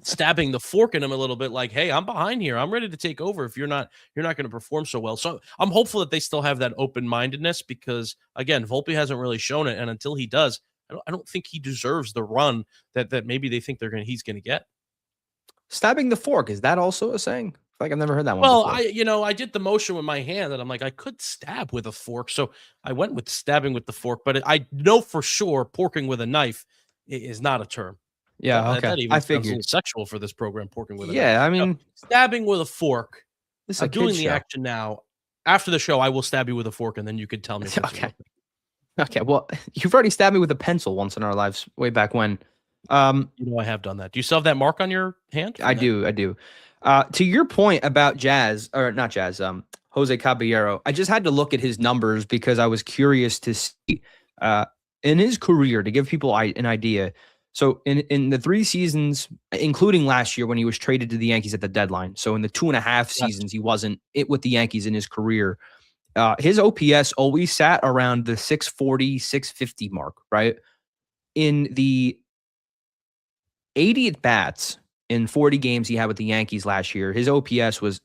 Speaker 2: stabbing the fork in him a little bit, like, hey, I'm behind here. I'm ready to take over if you're not going to perform so well. So I'm hopeful that they still have that open-mindedness because again, Volpe hasn't really shown it. And until he does, I don't think he deserves the run that maybe they think he's gonna get.
Speaker 1: Stabbing the fork, is that also a saying? I feel like I've never heard that one
Speaker 2: Well,
Speaker 1: before.
Speaker 2: I did the motion with my hand and I'm like, I could stab with a fork. So I went with stabbing with the fork, but I know for sure porking with a knife is not a term.
Speaker 1: Yeah,
Speaker 2: That
Speaker 1: okay.
Speaker 2: that even
Speaker 1: I
Speaker 2: sounds a
Speaker 1: figured.
Speaker 2: little sexual for this program, porking with a knife.
Speaker 1: Yeah, I
Speaker 2: No,
Speaker 1: mean,
Speaker 2: stabbing with a fork.
Speaker 1: this is a
Speaker 2: I'm
Speaker 1: kid's
Speaker 2: doing the
Speaker 1: show.
Speaker 2: action now. After the show, I will stab you with a fork, and then you can tell me what you
Speaker 1: Okay.
Speaker 2: really think.
Speaker 1: Okay. Well, you've already stabbed me with a pencil once in our lives, way back when. Um,
Speaker 2: You know I have done that. Do you still have that mark on your hand
Speaker 1: I
Speaker 2: from that?
Speaker 1: do, I do. To your point about Jazz, or not Jazz, Jose Caballero, I just had to look at his numbers because I was curious to see uh, in his career to give people an idea. So in the 3 seasons, including last year when he was traded to the Yankees at the deadline, so in the 2.5
Speaker 2: Yes.
Speaker 1: seasons he wasn't it with the Yankees in his career, his OPS always sat around the 640, 650 mark, right? In the 80 at bats in 40 games he had with the Yankees last year, his OPS was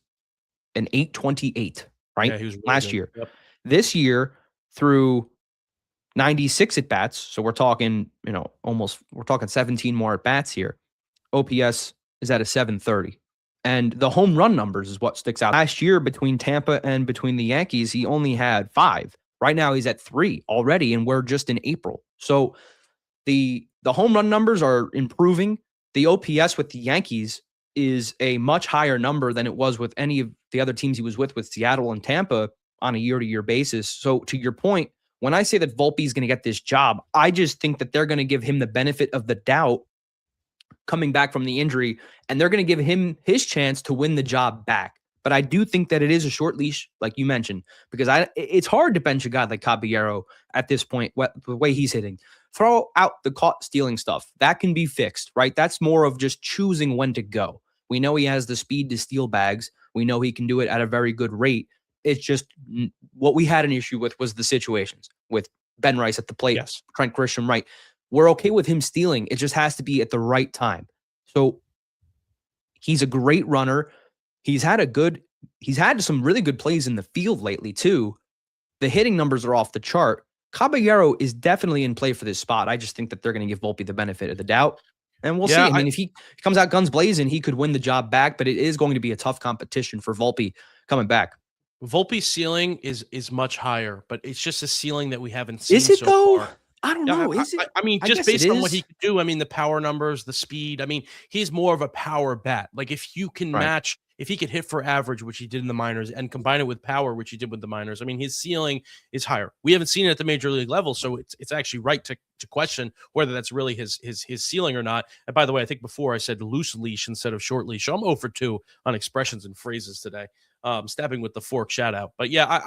Speaker 1: an 828,
Speaker 2: Yeah,
Speaker 1: right?
Speaker 2: he was really
Speaker 1: Last
Speaker 2: good.
Speaker 1: year.
Speaker 2: Yep.
Speaker 1: This year, through 96 at bats, so we're talking, we're talking 17 more at bats here. OPS is at a 730. And the home run numbers is what sticks out. Last year, between Tampa and between the Yankees, he only had 5. Right now, he's at 3 already, and we're just in April. So the home run numbers are improving. The OPS with the Yankees is a much higher number than it was with any of the other teams he was with Seattle and Tampa on a year-to-year basis. So to your point, when I say that Volpe is going to get this job, I just think that they're going to give him the benefit of the doubt coming back from the injury, and they're going to give him his chance to win the job back. But I do think that it is a short leash, like you mentioned, because it's hard to bench a guy like Caballero at this point, the way he's hitting. Throw out the caught stealing stuff. That can be fixed, right? That's more of just choosing when to go. We know he has the speed to steal bags. We know he can do it at a very good rate. It's just what we had an issue with was the situations with Ben Rice at the plate,
Speaker 2: Yes.
Speaker 1: Trent Grisham, right? We're okay with him stealing. It just has to be at the right time. So he's a great runner. He's had some really good plays in the field lately too. The hitting numbers are off the chart. Caballero is definitely in play for this spot. I just think that they're going to give Volpe the benefit of the doubt. And we'll see.
Speaker 2: Yeah,
Speaker 1: I mean, if he comes out guns blazing, he could win the job back, but it is going to be a tough competition for Volpe coming back.
Speaker 2: Volpe's ceiling is much higher, but it's just a ceiling that we haven't
Speaker 1: Is
Speaker 2: seen
Speaker 1: it
Speaker 2: so
Speaker 1: though?
Speaker 2: far.
Speaker 1: I don't
Speaker 2: Yeah,
Speaker 1: know. Is it?
Speaker 2: I mean,
Speaker 1: I
Speaker 2: just
Speaker 1: guess it
Speaker 2: based on what he
Speaker 1: is.
Speaker 2: could do. I mean, the power numbers, the speed. I mean, he's more of a power bat. Like if you can
Speaker 1: Right.
Speaker 2: match, if he could hit for average, which he did in the minors, and combine it with power, which he did with the minors. I mean, his ceiling is higher. We haven't seen it at the major league level, so it's actually right to question whether that's really his ceiling or not. And by the way, I think before I said loose leash instead of short leash. So I'm 0 for 2 on expressions and phrases today. Stabbing with the fork, shout out. But yeah,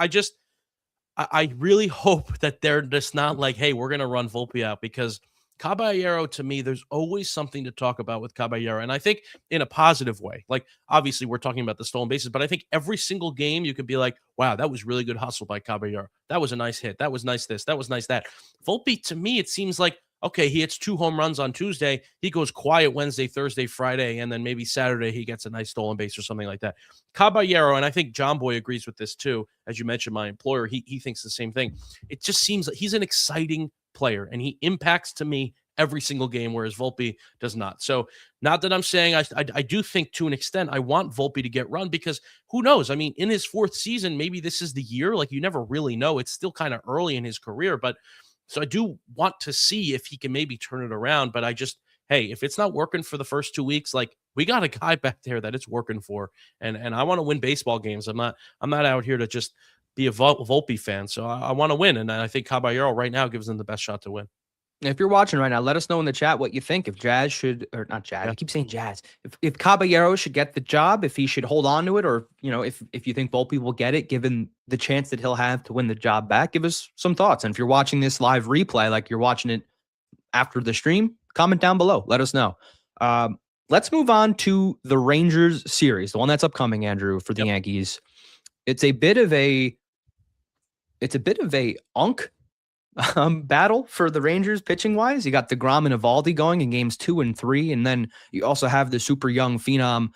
Speaker 2: I really hope that they're just not like, hey, we're going to run Volpe out because Caballero, to me, there's always something to talk about with Caballero. And I think in a positive way. Like, obviously, we're talking about the stolen bases, but I think every single game you could be like, wow, that was really good hustle by Caballero. That was a nice hit. That was nice this. That was nice that. Volpe, to me, it seems like, okay, he hits 2 home runs on Tuesday. He goes quiet Wednesday, Thursday, Friday, and then maybe Saturday he gets a nice stolen base or something like that. Caballero, and I think John Boy agrees with this too. As you mentioned, my employer, he thinks the same thing. It just seems like he's an exciting player, and he impacts to me every single game, whereas Volpe does not. So, not that I'm saying I do think to an extent I want Volpe to get run because who knows? I mean, in his 4th season, maybe this is the year. Like you never really know. It's still kind of early in his career, but so I do want to see if he can maybe turn it around. But hey, if it's not working for the first 2 weeks, like we got a guy back there that it's working for, and I want to win baseball games. I'm not out here to just be a Volpe fan. So I want to win, and I think Caballero right now gives them the best shot to win.
Speaker 1: If you're watching right now, let us know in the chat what you think. If Jazz should, or not Jazz,
Speaker 2: Yeah.
Speaker 1: I keep saying Jazz. If Caballero should get the job, if he should hold on to it, or if you think Volpe will get it, given the chance that he'll have to win the job back, give us some thoughts. And if you're watching this live replay, like you're watching it after the stream, comment down below. Let us know. Let's move on to the Rangers series, the one that's upcoming, Andrew, for the Yankees. It's a bit of a unk battle for the Rangers pitching wise. You got DeGrom and Evaldi going in games 2 and 3, and then you also have the super young phenom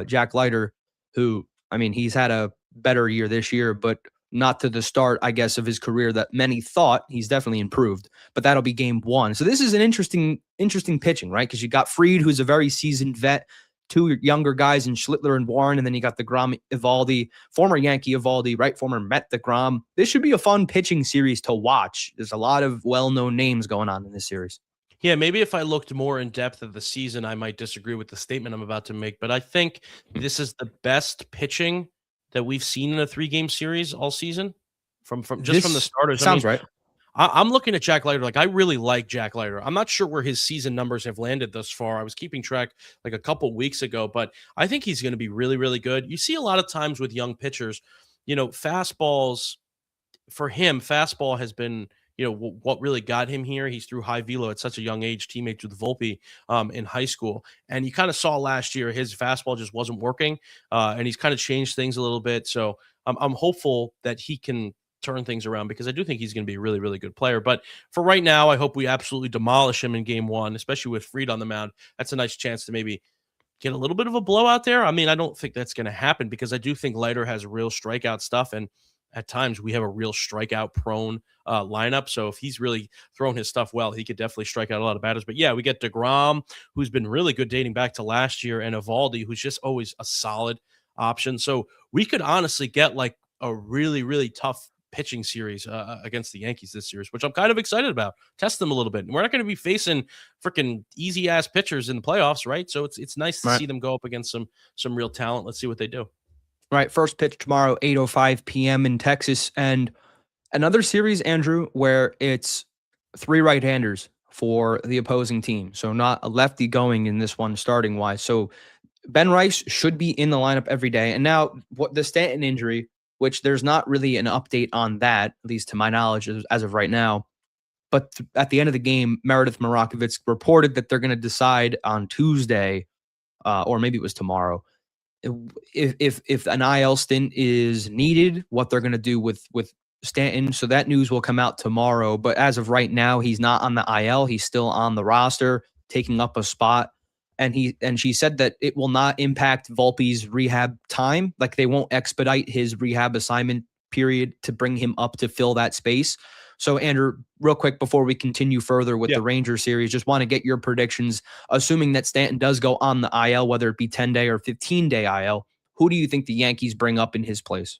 Speaker 1: Jack Leiter, who I mean he's had a better year this year, but not to the start, I guess, of his career that many thought. He's definitely improved, but that'll be game 1. So this is an interesting pitching, right? Because you got Fried, who's a very seasoned vet, two younger guys in Schlittler and Warren, and then you got the Grom Evaldi, former Yankee Evaldi, right? Former Met the Grom. This should be a fun pitching series to watch. There's a lot of well-known names going on in this series.
Speaker 2: Yeah, maybe if I looked more in depth at the season, I might disagree with the statement I'm about to make. But I think this is the best pitching that we've seen in a 3-game series all season from just from the
Speaker 1: This
Speaker 2: starters. I
Speaker 1: sounds
Speaker 2: mean,
Speaker 1: right.
Speaker 2: I'm looking at Jack Leiter. Like, I really like Jack Leiter. I'm not sure where his season numbers have landed thus far. I was keeping track like a couple weeks ago, but I think he's going to be really, really good. You see a lot of times with young pitchers, fastballs for him, fastball has been, what really got him here. He's threw high velo at such a young age, teammates with Volpe in high school. And you kind of saw last year his fastball just wasn't working. And he's kind of changed things a little bit. So I'm hopeful that he can turn things around because I do think he's going to be a really, really good player. But for right now, I hope we absolutely demolish him in game 1, especially with Fried on the mound. That's a nice chance to maybe get a little bit of a blowout there. I mean, I don't think that's going to happen because I do think Leiter has real strikeout stuff. And at times we have a real strikeout prone lineup. So if he's really throwing his stuff well, he could definitely strike out a lot of batters. But yeah, we get DeGrom, who's been really good dating back to last year, and Evaldi, who's just always a solid option. So we could honestly get like a really, really tough pitching series against the Yankees this series, which I'm kind of excited about. Test them a little bit. And we're not going to be facing freaking easy ass pitchers in the playoffs, right? So it's nice to
Speaker 1: Right.
Speaker 2: see them go up against some real talent. Let's see what they do.
Speaker 1: Right. First pitch tomorrow, 8:05 p.m. in Texas. And another series, Andrew, where it's 3 right-handers for the opposing team. So not a lefty going in this one starting wise. So Ben Rice should be in the lineup every day. And now what the Stanton injury, which there's not really an update on that, at least to my knowledge as of right now. But at the end of the game, Meredith Marakovitz reported that they're going to decide on Tuesday, or maybe it was tomorrow, if an IL stint is needed, what they're going to do with Stanton. So that news will come out tomorrow. But as of right now, he's not on the IL. He's still on the roster, taking up a spot. And she said that it will not impact Volpe's rehab time. Like they won't expedite his rehab assignment period to bring him up to fill that space. So Andrew, real quick before we continue further with the Ranger series, just want to get your predictions. Assuming that Stanton does go on the IL, whether it be 10-day or 15-day IL, who do you think the Yankees bring up in his place?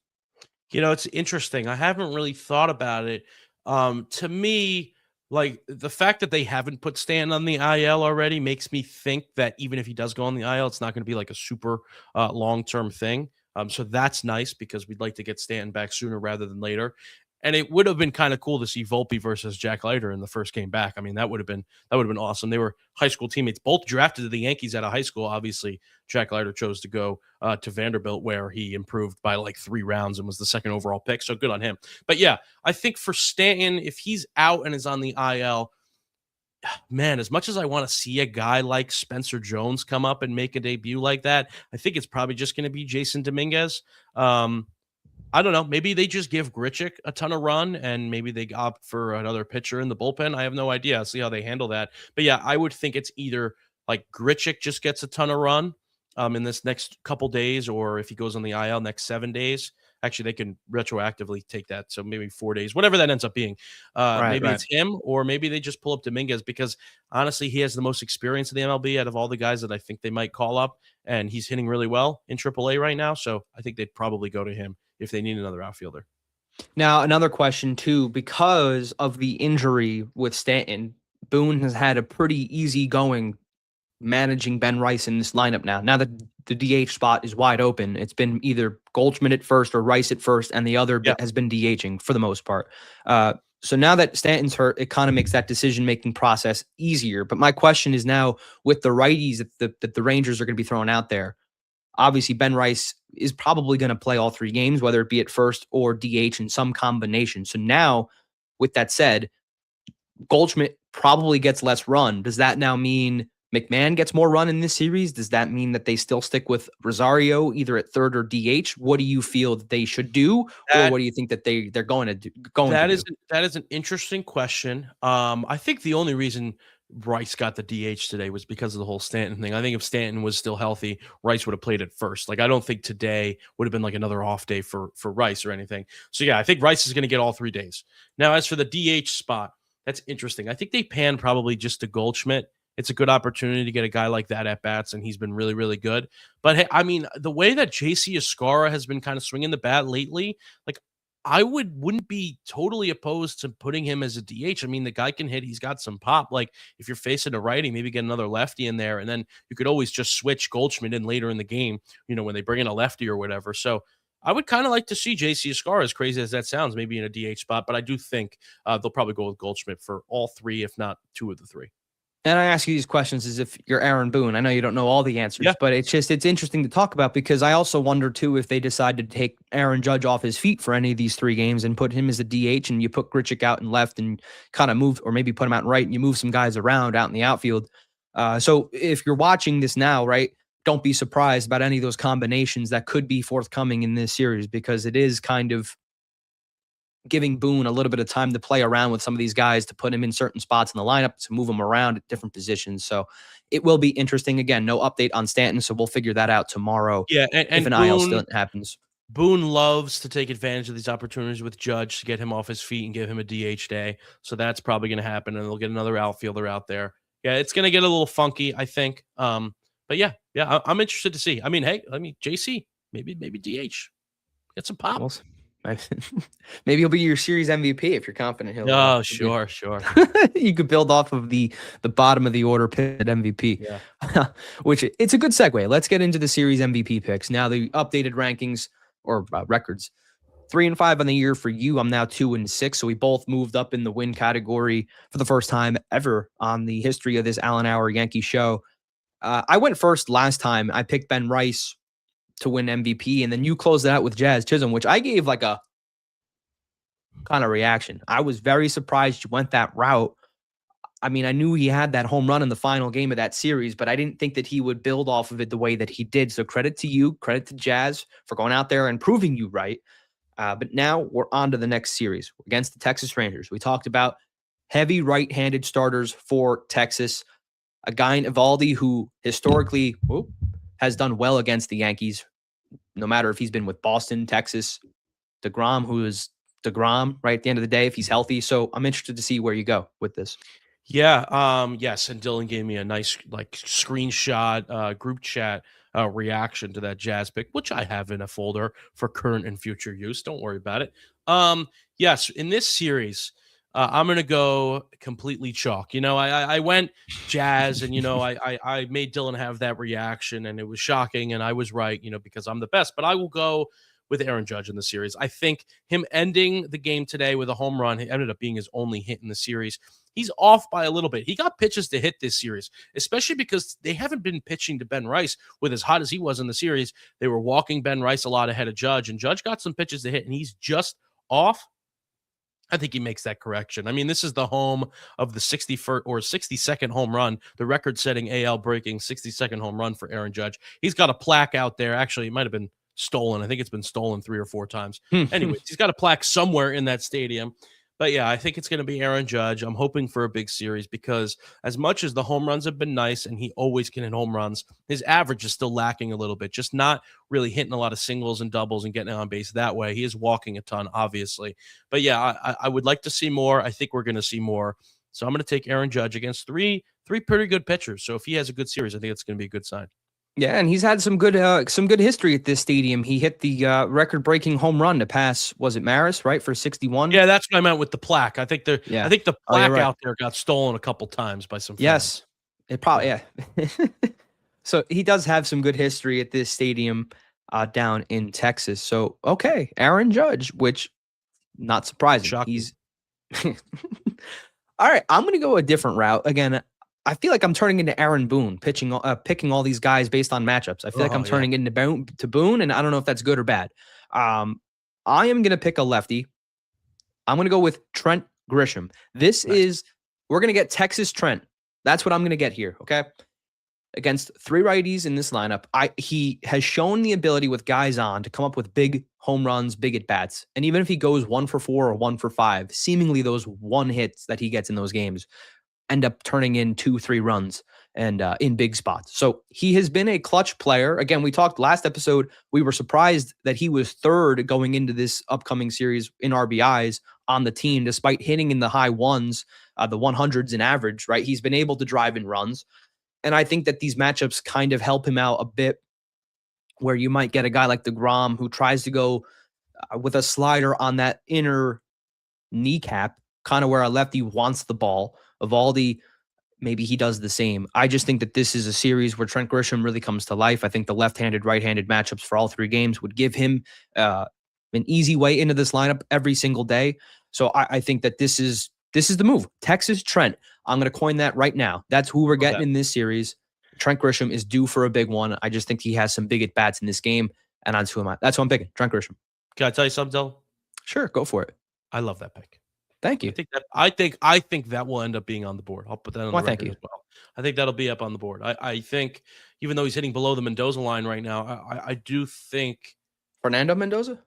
Speaker 2: It's interesting. I haven't really thought about it. To me, like the fact that they haven't put Stanton on the IL already makes me think that even if he does go on the IL, it's not going to be like a super long-term thing. So that's nice because we'd like to get Stanton back sooner rather than later. And it would have been kind of cool to see Volpe versus Jack Leiter in the first game back. I mean, that would have been awesome. They were high school teammates, both drafted to the Yankees out of high school. Obviously, Jack Leiter chose to go to Vanderbilt, where he improved by like 3 rounds and was the second overall pick. So good on him. But yeah, I think for Stanton, if he's out and is on the IL, man, as much as I want to see a guy like Spencer Jones come up and make a debut like that, I think it's probably just going to be Jason Dominguez. I don't know. Maybe they just give Grichuk a ton of run and maybe they opt for another pitcher in the bullpen. I have no idea. I'll see how they handle that. But yeah, I would think it's either like Grichuk just gets a ton of run in this next couple days, or if he goes on the IL next 7 days. Actually, they can retroactively take that. So maybe 4 days, whatever that ends up being. Maybe it's him, or maybe they just pull up Dominguez because honestly, he has the most experience in the MLB out of all the guys that I think they might call up. And he's hitting really well in AAA right now. So I think they'd probably go to him if they need another outfielder.
Speaker 1: Now, another question too, because of the injury with Stanton, Boone has had a pretty easy going managing Ben Rice in this lineup now. Now that the DH spot is wide open, it's been either Goldschmidt at first or Rice at first, and the other has been DHing for the most part. So now that Stanton's hurt, it kind of makes that decision-making process easier. But my question is now with the righties that the Rangers are going to be throwing out there, obviously Ben Rice is probably going to play all 3 games, whether it be at first or DH in some combination. So now, with that said, Goldschmidt probably gets less run. Does that now mean McMahon gets more run in this series? Does that mean that they still stick with Rosario either at third or DH? What do you feel that they should do, or
Speaker 2: That
Speaker 1: what do you think that they're going to do?
Speaker 2: that is an interesting question. I think the only reason Rice got the DH today was because of the whole Stanton thing. I think if Stanton was still healthy, Rice would have played it first. Like I don't think today would have been like another off day for Rice or anything. So yeah, I think Rice is going to get all 3 days. Now, as for the DH spot, that's interesting. I think they pan probably just to Goldschmidt. It's a good opportunity to get a guy like that at bats, and he's been really, really good. But hey, I mean, the way that JC Escara has been kind of swinging the bat lately, like I wouldn't be totally opposed to putting him as a DH. I mean, the guy can hit. He's got some pop. Like if you're facing a righty, maybe get another lefty in there, and then you could always just switch Goldschmidt in later in the game. When they bring in a lefty or whatever. So I would kind of like to see JC Escar, as crazy as that sounds, maybe in a DH spot. But I do think they'll probably go with Goldschmidt for all 3, if not 2 of the 3.
Speaker 1: And I ask you these questions as if you're Aaron Boone. I know you don't know all the answers,
Speaker 2: Yeah.
Speaker 1: but it's interesting to talk about because I also wonder too if they decide to take Aaron Judge off his feet for any of these 3 games and put him as a DH, and you put Grichuk out and left and kind of move, or maybe put him out and right, and you move some guys around out in the outfield. So if you're watching this now, right, don't be surprised about any of those combinations that could be forthcoming in this series, because it is kind of giving Boone a little bit of time to play around with some of these guys, to put him in certain spots in the lineup, to move them around at different positions. So it will be interesting. Again, no update on Stanton, so we'll figure that out tomorrow.
Speaker 2: Yeah,
Speaker 1: if an
Speaker 2: Boone,
Speaker 1: IL still happens.
Speaker 2: Boone loves to take advantage of these opportunities with Judge to get him off his feet and give him a DH day. So that's probably going to happen, and they'll get another outfielder out there. Yeah, it's going to get a little funky, I think. But yeah, I'm interested to see. I mean, hey, JC, maybe DH, get some pop.
Speaker 1: Well, maybe he'll be your series MVP if you're confident he'll.
Speaker 2: Oh, sure.
Speaker 1: You could build off of the bottom of the order pick at MVP.
Speaker 2: Yeah.
Speaker 1: Which it's a good segue. Let's get into the series MVP picks. Now the updated rankings or records. 3-5 on the year for you. I'm now 2-6. So we both moved up in the win category for the first time ever on the history of this Allen Hour Yankee show. I went first last time. I picked Ben Rice to win MVP, and then you closed it out with Jazz Chisholm, which I gave like a kind of reaction. I was very surprised you went that route. I mean, I knew he had that home run in the final game of that series, but I didn't think that he would build off of it the way that he did. So credit to you, credit to Jazz for going out there and proving you right. But now we're on to the next series against the Texas Rangers. We talked about heavy right-handed starters for Texas. A guy in Evaldi who historically has done well against the Yankees, no matter if he's been with Boston, Texas, DeGrom, who is DeGrom, right at the end of the day, if he's healthy. So I'm interested to see where you go with this.
Speaker 2: Yeah. Yes. And Dylan gave me a nice screenshot, group chat reaction to that Jazz pick, which I have in a folder for current and future use. Don't worry about it. Yes. In this series, I'm going to go completely chalk. I went Jazz, and, I made Dylan have that reaction, and it was shocking, and I was right, because I'm the best. But I will go with Aaron Judge in the series. I think him ending the game today with a home run, it ended up being his only hit in the series. He's off by a little bit. He got pitches to hit this series, especially because they haven't been pitching to Ben Rice with as hot as he was in the series. They were walking Ben Rice a lot ahead of Judge, and Judge got some pitches to hit, and he's just off. I think he makes that correction. I mean, this is the home of the 61st or 62nd home run, the record-setting AL-breaking 62nd home run for Aaron Judge. He's got a plaque out there. Actually, it might have been stolen. I think it's been stolen 3 or 4 times. Anyways, he's got a plaque somewhere in that stadium. But yeah, I think it's going to be Aaron Judge. I'm hoping for a big series because as much as the home runs have been nice and he always can hit home runs, his average is still lacking a little bit, just not really hitting a lot of singles and doubles and getting on base that way. He is walking a ton, obviously. But yeah, I would like to see more. I think we're going to see more. So I'm going to take Aaron Judge against three pretty good pitchers. So if he has a good series, I think it's going to be a good sign.
Speaker 1: Yeah, and he's had some good history at this stadium. He hit the record-breaking home run to pass, was it Maris, right, for 61?
Speaker 2: Yeah, that's what I meant with the plaque. I think the plaque
Speaker 1: right.
Speaker 2: out there got stolen a couple times by some fans.
Speaker 1: Yes, it probably, yeah. So he does have some good history at this stadium down in Texas. So, okay, Aaron Judge, which, not surprising.
Speaker 2: Shocking.
Speaker 1: He's all right, I'm going to go a different route. Again, I feel like I'm turning into Aaron Boone, picking all these guys based on matchups. I feel like I'm turning into Boone, and I don't know if that's good or bad. I am going to pick a lefty. I'm going to go with Trent Grisham. We're going to get Texas Trent. That's what I'm going to get here, okay? against three righties in this lineup. He has shown the ability with guys on to come up with big home runs, big at bats. And even if he goes 1 for 4 or 1 for 5, seemingly those one hits that he gets in those games end up turning in 2, 3 runs and in big spots. So he has been a clutch player. Again, we talked last episode. We were surprised that he was third going into this upcoming series in RBIs on the team, despite hitting in the high ones, the 100s in average, right? He's been able to drive in runs. And I think that these matchups kind of help him out a bit, where you might get a guy like DeGrom who tries to go with a slider on that inner kneecap, kind of where a lefty wants the ball. Evaldi, maybe he does the same. I just think that this is a series where Trent Grisham really comes to life. I think the left-handed, right-handed matchups for all three games would give him an easy way into this lineup every single day. So I think that this is the move. Texas Trent. I'm going to coin that right now. That's who we're getting in this series. Trent Grisham is due for a big one. I just think he has some big at-bats in this game, and that's who I'm picking, Trent Grisham.
Speaker 2: Can I tell you something, Dylan?
Speaker 1: Sure, go for it.
Speaker 2: I love that pick.
Speaker 1: Thank you.
Speaker 2: I think that will end up being on the board. I'll put that on the record as well. I think that'll be up on the board. I think even though he's hitting below the Mendoza line right now, I do think
Speaker 1: Fernando Mendoza.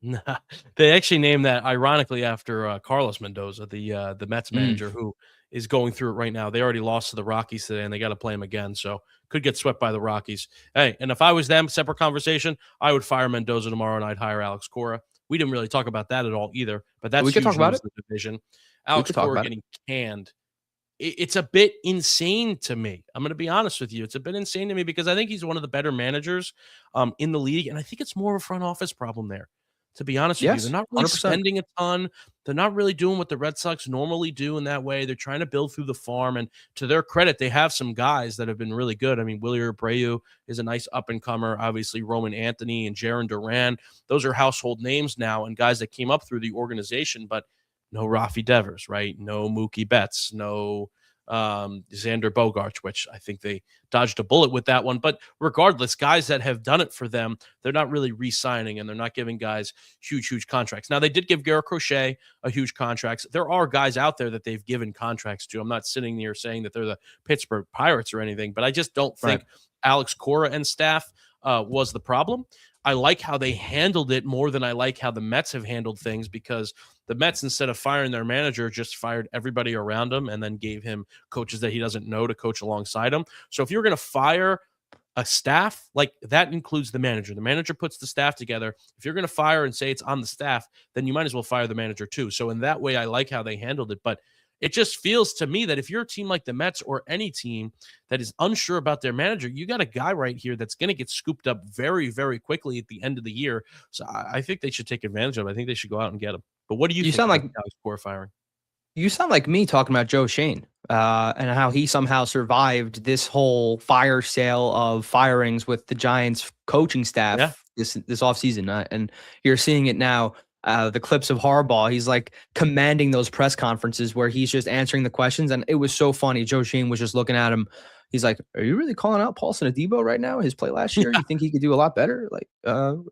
Speaker 2: Nah, they actually named that ironically after Carlos Mendoza, the Mets manager who is going through it right now. They already lost to the Rockies today, and they got to play him again. So could get swept by the Rockies. Hey, and if I was them, separate conversation, I would fire Mendoza tomorrow, and I'd hire Alex Cora. We didn't really talk about that at all either, but that's
Speaker 1: we could talk about it.
Speaker 2: The division. Alex Cora getting canned. It's a bit insane to me. I'm going to be honest with you. It's a bit insane to me because I think he's one of the better managers in the league, and I think it's more of a front office problem there. To be honest with you, they're not really
Speaker 1: 100%.
Speaker 2: spending a ton. They're not really doing what the Red Sox normally do in that way. They're trying to build through the farm, and to their credit, they have some guys that have been really good. I mean, Willie Abreu is a nice up-and-comer. Obviously, Roman Anthony and Jaron Duran. Those are household names now and guys that came up through the organization, but no Rafi Devers, right? No Mookie Betts, no Xander Bogaerts, which I think they dodged a bullet with that one. But regardless, guys that have done it for them, they're not really re-signing and they're not giving guys huge contracts. Now, they did give Garrett Crochet a huge contract. There are guys out there that they've given contracts to. I'm not sitting here saying that they're the Pittsburgh Pirates or anything, but I just don't think Alex Cora and staff was the problem. I like how they handled it more than I like how the Mets have handled things, because the Mets, instead of firing their manager, just fired everybody around him and then gave him coaches that he doesn't know to coach alongside him. So if you're going to fire a staff, like that includes the manager puts the staff together. If you're going to fire and say it's on the staff, then you might as well fire the manager too. So in that way, I like how they handled it. But it just feels to me that if you're a team like the Mets or any team that is unsure about their manager, you got a guy right here that's going to get scooped up very quickly at the end of the year. So I think they should take advantage of it. I think they should go out and get him. But what do you think
Speaker 1: sound like
Speaker 2: Alex Cora firing?
Speaker 1: You sound like me talking about Joe Shane and how he somehow survived this whole fire sale of firings with the Giants coaching staff this offseason. And you're seeing it now. The clips of Harbaugh, he's like commanding those press conferences where he's just answering the questions. And it was so funny. Joe Shane was just looking at him. He's like, "Are you really calling out Paulson Adebo right now? His play last year? You think he could do a lot better?" Like,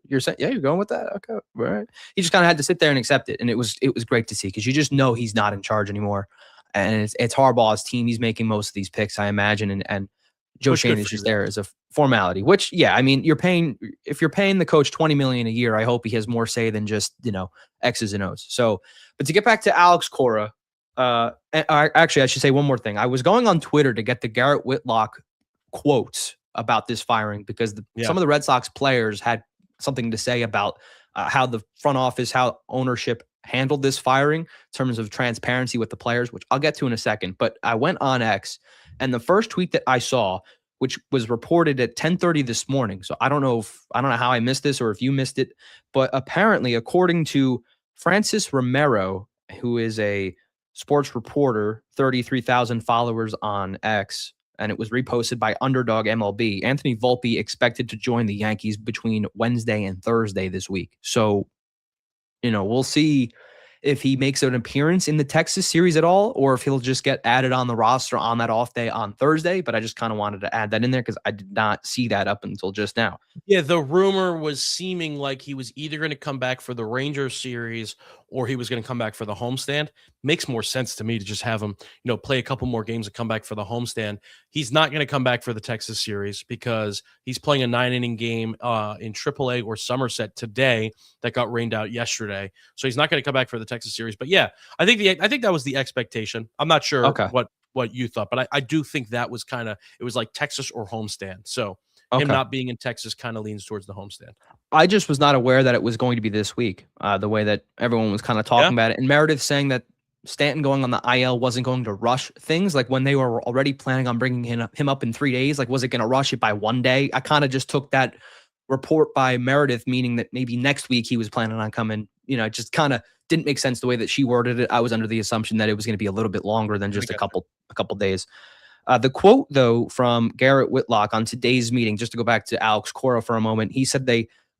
Speaker 1: you're saying, yeah, you're going with that. Okay, all right. He just kind of had to sit there and accept it. And it was great to see, because you just know he's not in charge anymore. And it's Harbaugh's team. He's making most of these picks, I imagine. And Joe Shane is just there as a formality, which, yeah, I mean, if you're paying the coach $20 million a year, I hope he has more say than just, X's and O's. So, but to get back to Alex Cora, actually, I should say one more thing. I was going on Twitter to get the Garrett Whitlock quotes about this firing, because some of the Red Sox players had something to say about how the front office, how ownership handled this firing in terms of transparency with the players, which I'll get to in a second. But I went on X, and the first tweet that I saw, which was reported at 10:30 this morning. So I don't know how I missed this or if you missed it, but apparently, according to Francis Romero, who is a sports reporter, 33,000 followers on X, and it was reposted by Underdog MLB, Anthony Volpe expected to join the Yankees between Wednesday and Thursday this week. So, we'll see if he makes an appearance in the Texas series at all, or if he'll just get added on the roster on that off day on Thursday. But I just kind of wanted to add that in there because I did not see that up until just now.
Speaker 2: Yeah, the rumor was seeming like he was either going to come back for the Rangers series or he was going to come back for the homestand. Makes more sense to me to just have him, play a couple more games and come back for the homestand. He's not going to come back for the Texas series because he's playing a 9-inning game in AAA or Somerset today that got rained out yesterday. So he's not going to come back for the Texas series. But yeah, I think that was the expectation. I'm not sure
Speaker 1: Okay.
Speaker 2: what you thought, but I do think that was it was like Texas or homestand. So him
Speaker 1: Okay.
Speaker 2: not being in Texas kind of leans towards the homestand.
Speaker 1: I just was not aware that it was going to be this week, the way that everyone was kind of
Speaker 2: Yeah.
Speaker 1: talking about it. And Meredith saying that Stanton going on the IL wasn't going to rush things. Like when they were already planning on bringing him up in 3 days, like was it going to rush it by 1 day? I kind of just took that report by Meredith, meaning that maybe next week he was planning on coming. It just kind of didn't make sense the way that she worded it. I was under the assumption that it was going to be a little bit longer than just a couple days. The quote, though, from Garrett Whitlock on today's meeting, just to go back to Alex Cora for a moment, he said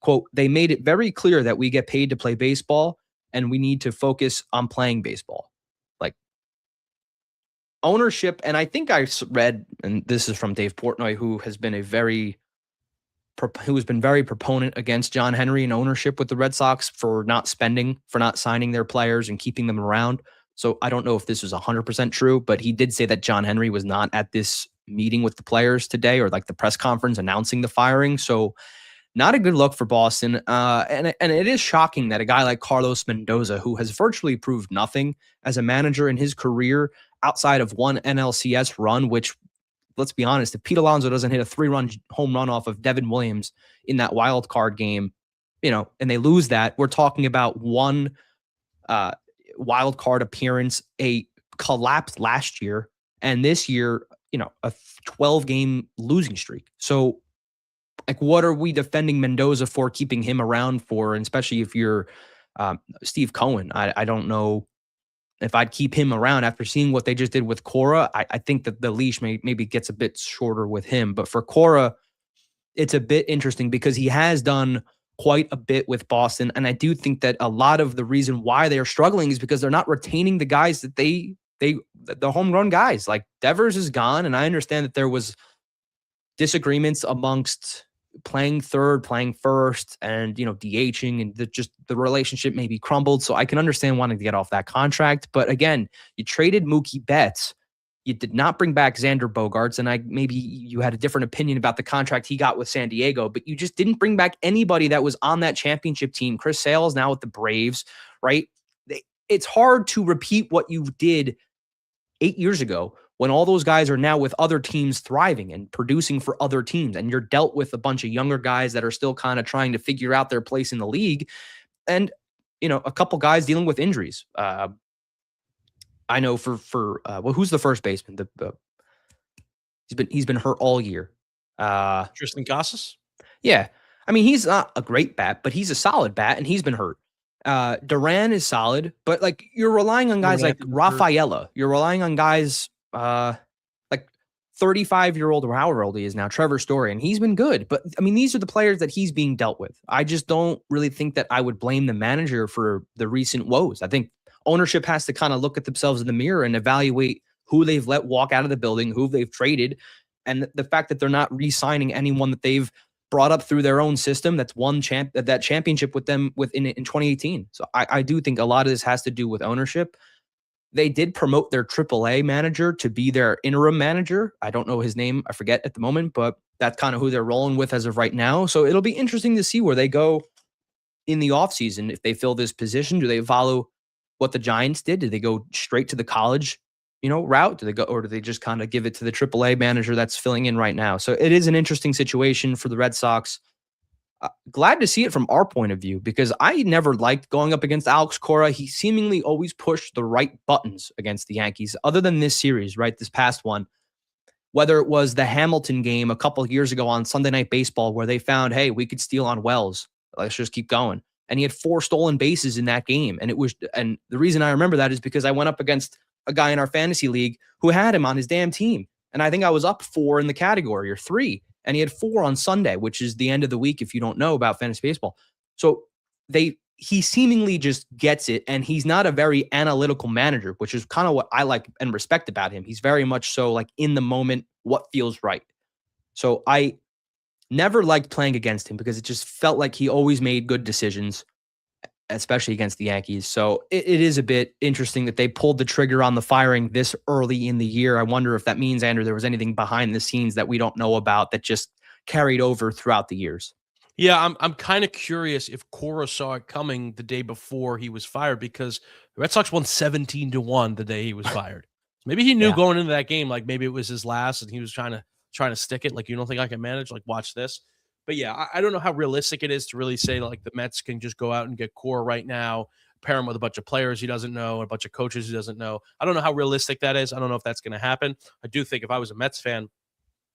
Speaker 1: quote, they made it very clear that we get paid to play baseball and we need to focus on playing baseball. Like ownership, and I think I read, and this is from Dave Portnoy, who has been very proponent against John Henry and ownership with the Red Sox for not signing their players and keeping them around. So I don't know if this is 100% true, but he did say that John Henry was not at this meeting with the players today, or like the press conference announcing the firing. So not a good look for Boston. And it is shocking that a guy like Carlos Mendoza, who has virtually proved nothing as a manager in his career outside of one NLCS run, which, let's be honest, if Pete Alonso doesn't hit a 3-run home run off of Devin Williams in that wild card game, and they lose that, we're talking about one wild card appearance, a collapse last year, and this year, a 12-game losing streak. So, like, what are we defending Mendoza for, keeping him around for? And especially if you're Steve Cohen, I don't know if I'd keep him around after seeing what they just did with Cora. I think that the leash maybe gets a bit shorter with him. But for Cora, it's a bit interesting because he has done quite a bit with Boston. And I do think that a lot of the reason why they are struggling is because they're not retaining the guys that the home run guys. Like Devers is gone. And I understand that there was disagreements amongst playing third, playing first, and DHing, and the relationship maybe crumbled. So I can understand wanting to get off that contract. But again, you traded Mookie Betts. You did not bring back Xander Bogaerts, and maybe you had a different opinion about the contract he got with San Diego, but you just didn't bring back anybody that was on that championship team. Chris Sale now with the Braves, right? It's hard to repeat what you did 8 years ago when all those guys are now with other teams thriving and producing for other teams, and you're dealt with a bunch of younger guys that are still kind of trying to figure out their place in the league, and a couple guys dealing with injuries. I know who's the first baseman? He's been hurt all year.
Speaker 2: Tristan Casas?
Speaker 1: Yeah. I mean, he's not a great bat, but he's a solid bat, and he's been hurt. Duran is solid, but like you're relying on guys like Rafaela. You're relying on guys like 35-year-old or however old he is now, Trevor Story, and he's been good. But I mean, these are the players that he's being dealt with. I just don't really think that I would blame the manager for the recent woes. I think ownership has to kind of look at themselves in the mirror and evaluate who they've let walk out of the building, who they've traded, and the fact that they're not re-signing anyone that they've brought up through their own system that's won that championship with them in 2018. So I do think a lot of this has to do with ownership. They did promote their AAA manager to be their interim manager. I don't know his name. I forget at the moment, but that's kind of who they're rolling with as of right now. So it'll be interesting to see where they go in the offseason. If they fill this position, do they follow what the Giants did? Do they go straight to the college, route? Do they go, or do they just kind of give it to the AAA manager that's filling in right now? So it is an interesting situation for the Red Sox. Glad to see it from our point of view, because I never liked going up against Alex Cora. He seemingly always pushed the right buttons against the Yankees, other than this series, right? This past one, whether it was the Hamilton game a couple of years ago on Sunday Night Baseball, where they found, hey, we could steal on Wells. Let's just keep going. And he had 4 stolen bases in that game. And the reason I remember that is because I went up against a guy in our fantasy league who had him on his damn team. And I think I was up 4 in the category, or 3. And he had 4 on Sunday, which is the end of the week if you don't know about fantasy baseball. So he seemingly just gets it, and he's not a very analytical manager, which is kind of what I like and respect about him. He's very much so like in the moment, what feels right. So I never liked playing against him because it just felt like he always made good decisions. especially against the Yankees. So it is a bit interesting that they pulled the trigger on the firing this early in the year. I wonder if that means, Andrew, there was anything behind the scenes that we don't know about that just carried over throughout the years.
Speaker 2: Yeah, I'm kind of curious if Cora saw it coming the day before he was fired, because the Red Sox won 17-1 the day he was fired. Maybe he knew
Speaker 1: Yeah.
Speaker 2: going into that game, like maybe it was his last, and he was trying to stick it. Like, you don't think I can manage? Like, watch this. But yeah, I don't know how realistic it is to really say like the Mets can just go out and get Cora right now, pair him with a bunch of players he doesn't know, a bunch of coaches he doesn't know. I don't know how realistic that is. I don't know if that's going to happen. I do think if I was a Mets fan,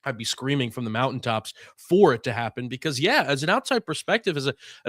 Speaker 2: I'd be screaming from the mountaintops for it to happen, because yeah, as an outside perspective, as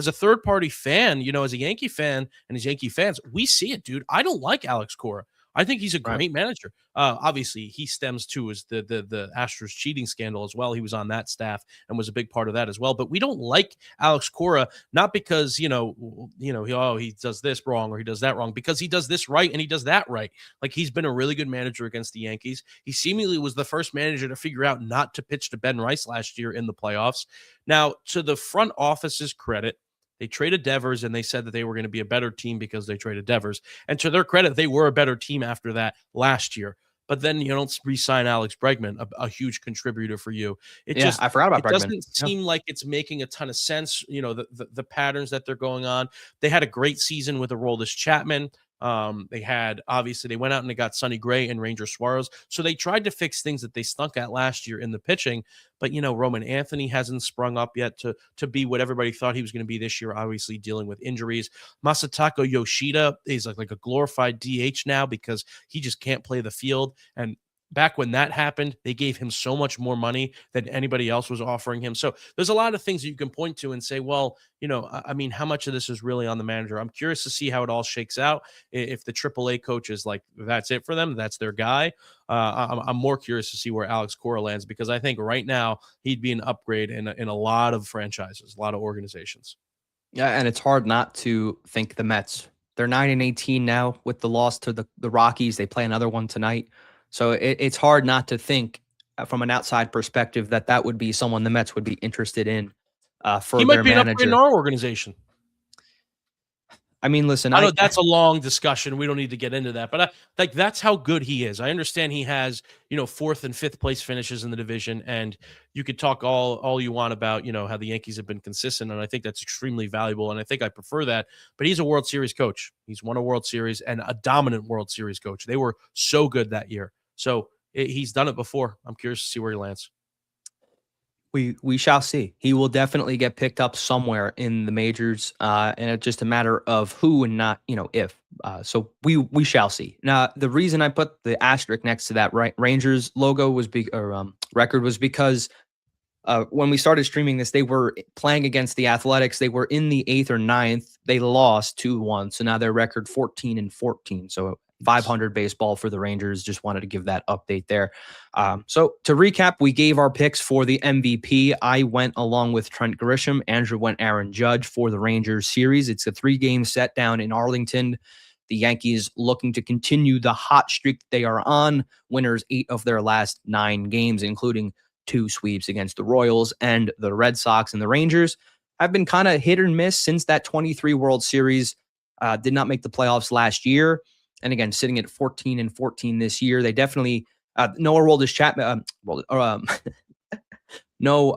Speaker 2: a third party fan, as a Yankee fan and as Yankee fans, we see it, dude. I don't like Alex Cora. I think he's a
Speaker 1: Right.
Speaker 2: great manager. Obviously, he stems to is the Astros cheating scandal as well. He was on that staff and was a big part of that as well. But we don't like Alex Cora, not because he does this wrong or he does that wrong, because he does this right and he does that right. Like, he's been a really good manager against the Yankees. He seemingly was the first manager to figure out not to pitch to Ben Rice last year in the playoffs. Now, to the front office's credit, they traded Devers, and they said that they were going to be a better team because they traded Devers. And to their credit, they were a better team after that last year. But then you don't re-sign Alex Bregman, a huge contributor for you.
Speaker 1: I forgot about
Speaker 2: It
Speaker 1: Bregman.
Speaker 2: doesn't seem like it's making a ton of sense. The patterns that they're going on. They had a great season with Aroldis Chapman. They went out and they got Sonny Gray and Ranger Suarez. So they tried to fix things that they stunk at last year in the pitching. But, Roman Anthony hasn't sprung up yet to be what everybody thought he was going to be this year, obviously dealing with injuries. Masataka Yoshida is like a glorified DH now because he just can't play the field. And back when that happened, they gave him so much more money than anybody else was offering him. So there's a lot of things that you can point to and say, well, I mean, how much of this is really on the manager? I'm curious to see how it all shakes out. If the AAA coach is like, that's it for them, that's their guy. I'm more curious to see where Alex Cora lands, because I think right now he'd be an upgrade in a lot of franchises, a lot of organizations.
Speaker 1: Yeah, and it's hard not to think the Mets. They're 9-18 now with the loss to the Rockies. They play another one tonight. So it's hard not to think from an outside perspective that would be someone the Mets would be interested in for
Speaker 2: He
Speaker 1: their
Speaker 2: might be an upgrade in
Speaker 1: manager.
Speaker 2: our organization.
Speaker 1: I mean, listen,
Speaker 2: I know that's a long discussion. We don't need to get into that, but that's how good he is. I understand he has, fourth and fifth place finishes in the division, and you could talk all you want about, how the Yankees have been consistent, and I think that's extremely valuable, and I think I prefer that. But he's a World Series coach. He's won a World Series and a dominant World Series coach. They were so good that year. So he's done it before. I'm curious to see where he lands.
Speaker 1: We shall see. He will definitely get picked up somewhere in the majors, and it's just a matter of who and not, if. So we shall see. Now, the reason I put the asterisk next to that Rangers logo record was because when we started streaming this, they were playing against the Athletics. They were in the 8th or 9th. They lost 2-1, so now their record 14-14. So 500 baseball for the Rangers. Just wanted to give that update there. So to recap, we gave our picks for the MVP. I went along with Trent Grisham. Andrew went Aaron Judge for the Rangers series. It's a 3-game set down in Arlington. The Yankees looking to continue the hot streak that they are on. Winners 8 of their last 9 games, including 2 sweeps against the Royals and the Red Sox. And the Rangers have been kind of hit or miss since that 23 World Series. Did not make the playoffs last year. And again, sitting at 14-14 this year. They definitely no Aroldis Chapman, no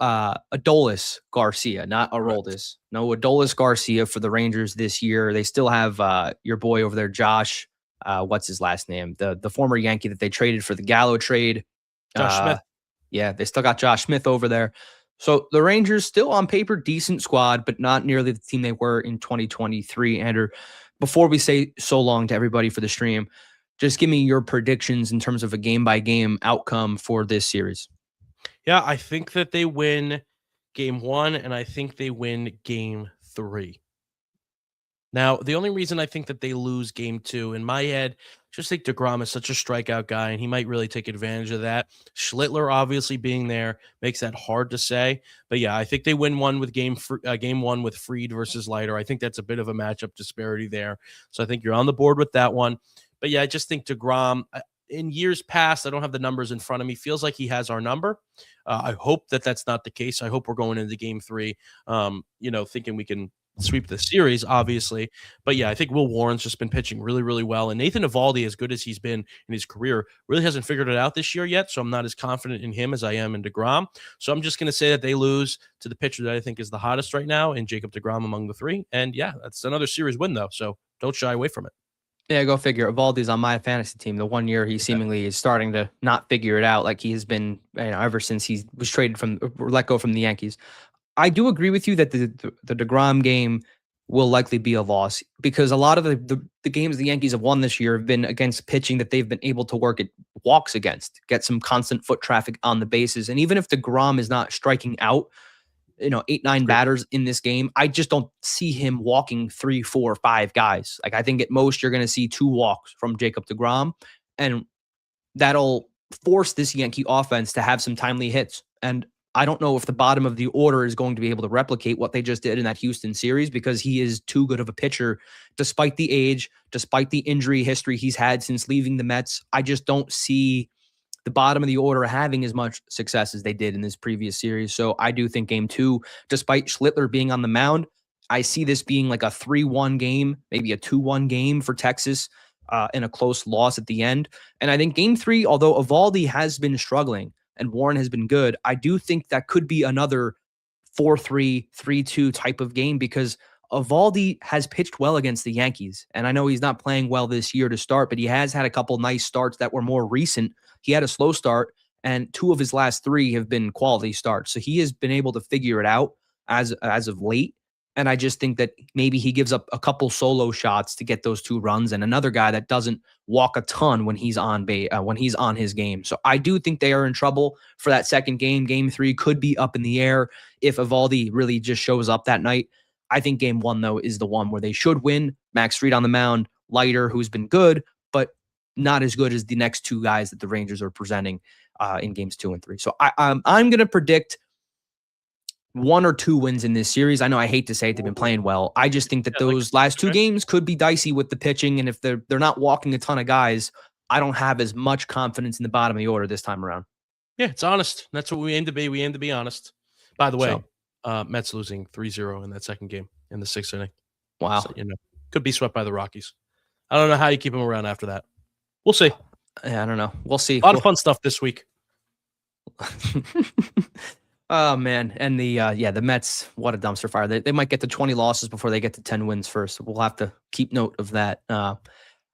Speaker 1: Adolis Garcia, not Aroldis. No Adolis Garcia for the Rangers this year. They still have your boy over there, Josh. What's his last name? The former Yankee that they traded for the Gallo trade.
Speaker 2: Josh Smith.
Speaker 1: Yeah, they still got Josh Smith over there. So the Rangers still on paper, decent squad, but not nearly the team they were in 2023. Andrew, before we say so long to everybody for the stream, just give me your predictions in terms of a game-by-game outcome for this series.
Speaker 2: Yeah, I think that they win game 1, and I think they win game 3. Now, the only reason I think that they lose game 2, in my head, just think DeGrom is such a strikeout guy, and he might really take advantage of that. Schlittler, obviously, being there makes that hard to say. But yeah, I think they win one with game 1 with Fried versus Leiter. I think that's a bit of a matchup disparity there. So I think you're on the board with that one. But yeah, I just think DeGrom, in years past, I don't have the numbers in front of me, feels like he has our number. I hope that that's not the case. I hope we're going into game 3, thinking we can sweep the series, obviously. But yeah, I think Will Warren's just been pitching really, really well. And Nathan Eovaldi, as good as he's been in his career, really hasn't figured it out this year yet. So I'm not as confident in him as I am in DeGrom. So I'm just going to say that they lose to the pitcher that I think is the hottest right now, in Jacob DeGrom among the three. And yeah, that's another series win, though. So don't shy away from it.
Speaker 1: Yeah, go figure. Evaldi's on my fantasy team. The 1 year he seemingly is starting to not figure it out, like he has been, ever since he was traded from or let go from the Yankees. I do agree with you that the DeGrom game will likely be a loss because a lot of the games the Yankees have won this year have been against pitching that they've been able to work at walks against, get some constant foot traffic on the bases. And even if DeGrom is not striking out, 8, 9 batters in this game, I just don't see him walking 3, 4, 5 guys. Like I think at most you're going to see 2 walks from Jacob DeGrom, and that'll force this Yankee offense to have some timely hits. And I don't know if the bottom of the order is going to be able to replicate what they just did in that Houston series because he is too good of a pitcher, despite the age, despite the injury history he's had since leaving the Mets. I just don't see the bottom of the order having as much success as they did in this previous series. So I do think game 2, despite Schlittler being on the mound, I see this being like a 3-1 game, maybe a 2-1 game for Texas in a close loss at the end. And I think game 3, although Eovaldi has been struggling and Warren has been good, I do think that could be another 4-3, 3-2 type of game because Eovaldi has pitched well against the Yankees. And I know he's not playing well this year to start, but he has had a couple nice starts that were more recent. He had a slow start, and 2 of his last 3 have been quality starts. So he has been able to figure it out as of late. And I just think that maybe he gives up a couple solo shots to get those 2 runs, and another guy that doesn't walk a ton when he's on his game. So I do think they are in trouble for that second game. Game 3 could be up in the air if Eovaldi really just shows up that night. I think game 1, though, is the one where they should win. Max Fried on the mound, Leiter, who's been good, but not as good as the next 2 guys that the Rangers are presenting in games 2 and 3. So I'm going to predict 1 or 2 wins in this series. I know I hate to say it, they've been playing well. I just think that those last 2 games could be dicey with the pitching, and if they're not walking a ton of guys, I don't have as much confidence in the bottom of the order this time around.
Speaker 2: Yeah, it's honest. That's what we aim to be. We aim to be honest. By the way, Mets losing 3-0 in that second game in the 6th inning.
Speaker 1: Wow.
Speaker 2: So, could be swept by the Rockies. I don't know how you keep them around after that. We'll see.
Speaker 1: Yeah, I don't know. We'll see.
Speaker 2: A lot of fun stuff this week.
Speaker 1: Oh, man. And the Mets, what a dumpster fire. They might get to 20 losses before they get to 10 wins first. So we'll have to keep note of that. All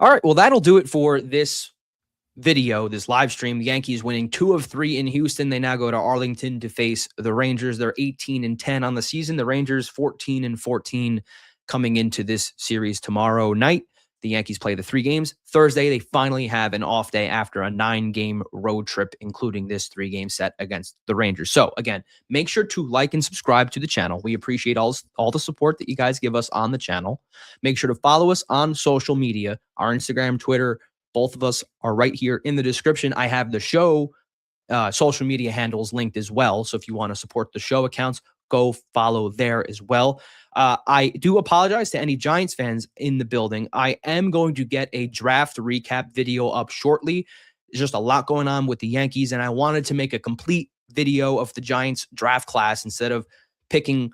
Speaker 1: right. Well, that'll do it for this video, this live stream. The Yankees winning 2 of 3 in Houston. They now go to Arlington to face the Rangers. They're 18-10 on the season. The Rangers 14-14 coming into this series tomorrow night. The Yankees play the 3 games. Thursday, they finally have an off day after a 9-game road trip, including this 3-game set against the Rangers. So again, make sure to like and subscribe to the channel. We appreciate all the support that you guys give us on the channel. Make sure to follow us on social media. Our Instagram, Twitter, both of us are right here in the description. I have the show social media handles linked as well. So if you want to support the show accounts, go follow there as well. I do apologize to any Giants fans in the building. I am going to get a draft recap video up shortly. There's just a lot going on with the Yankees, and I wanted to make a complete video of the Giants draft class instead of picking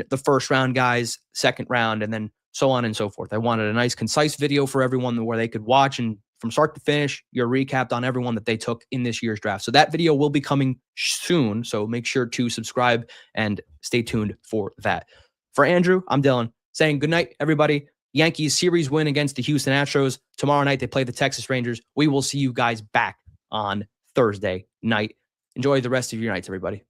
Speaker 1: the first round guys, second round, and then so on and so forth. I wanted a nice, concise video for everyone where they could watch and from start to finish, you're recapped on everyone that they took in this year's draft. So that video will be coming soon. So make sure to subscribe and stay tuned for that. For Andrew, I'm Dylan saying good night, everybody. Yankees series win against the Houston Astros. Tomorrow night, they play the Texas Rangers. We will see you guys back on Thursday night. Enjoy the rest of your nights, everybody.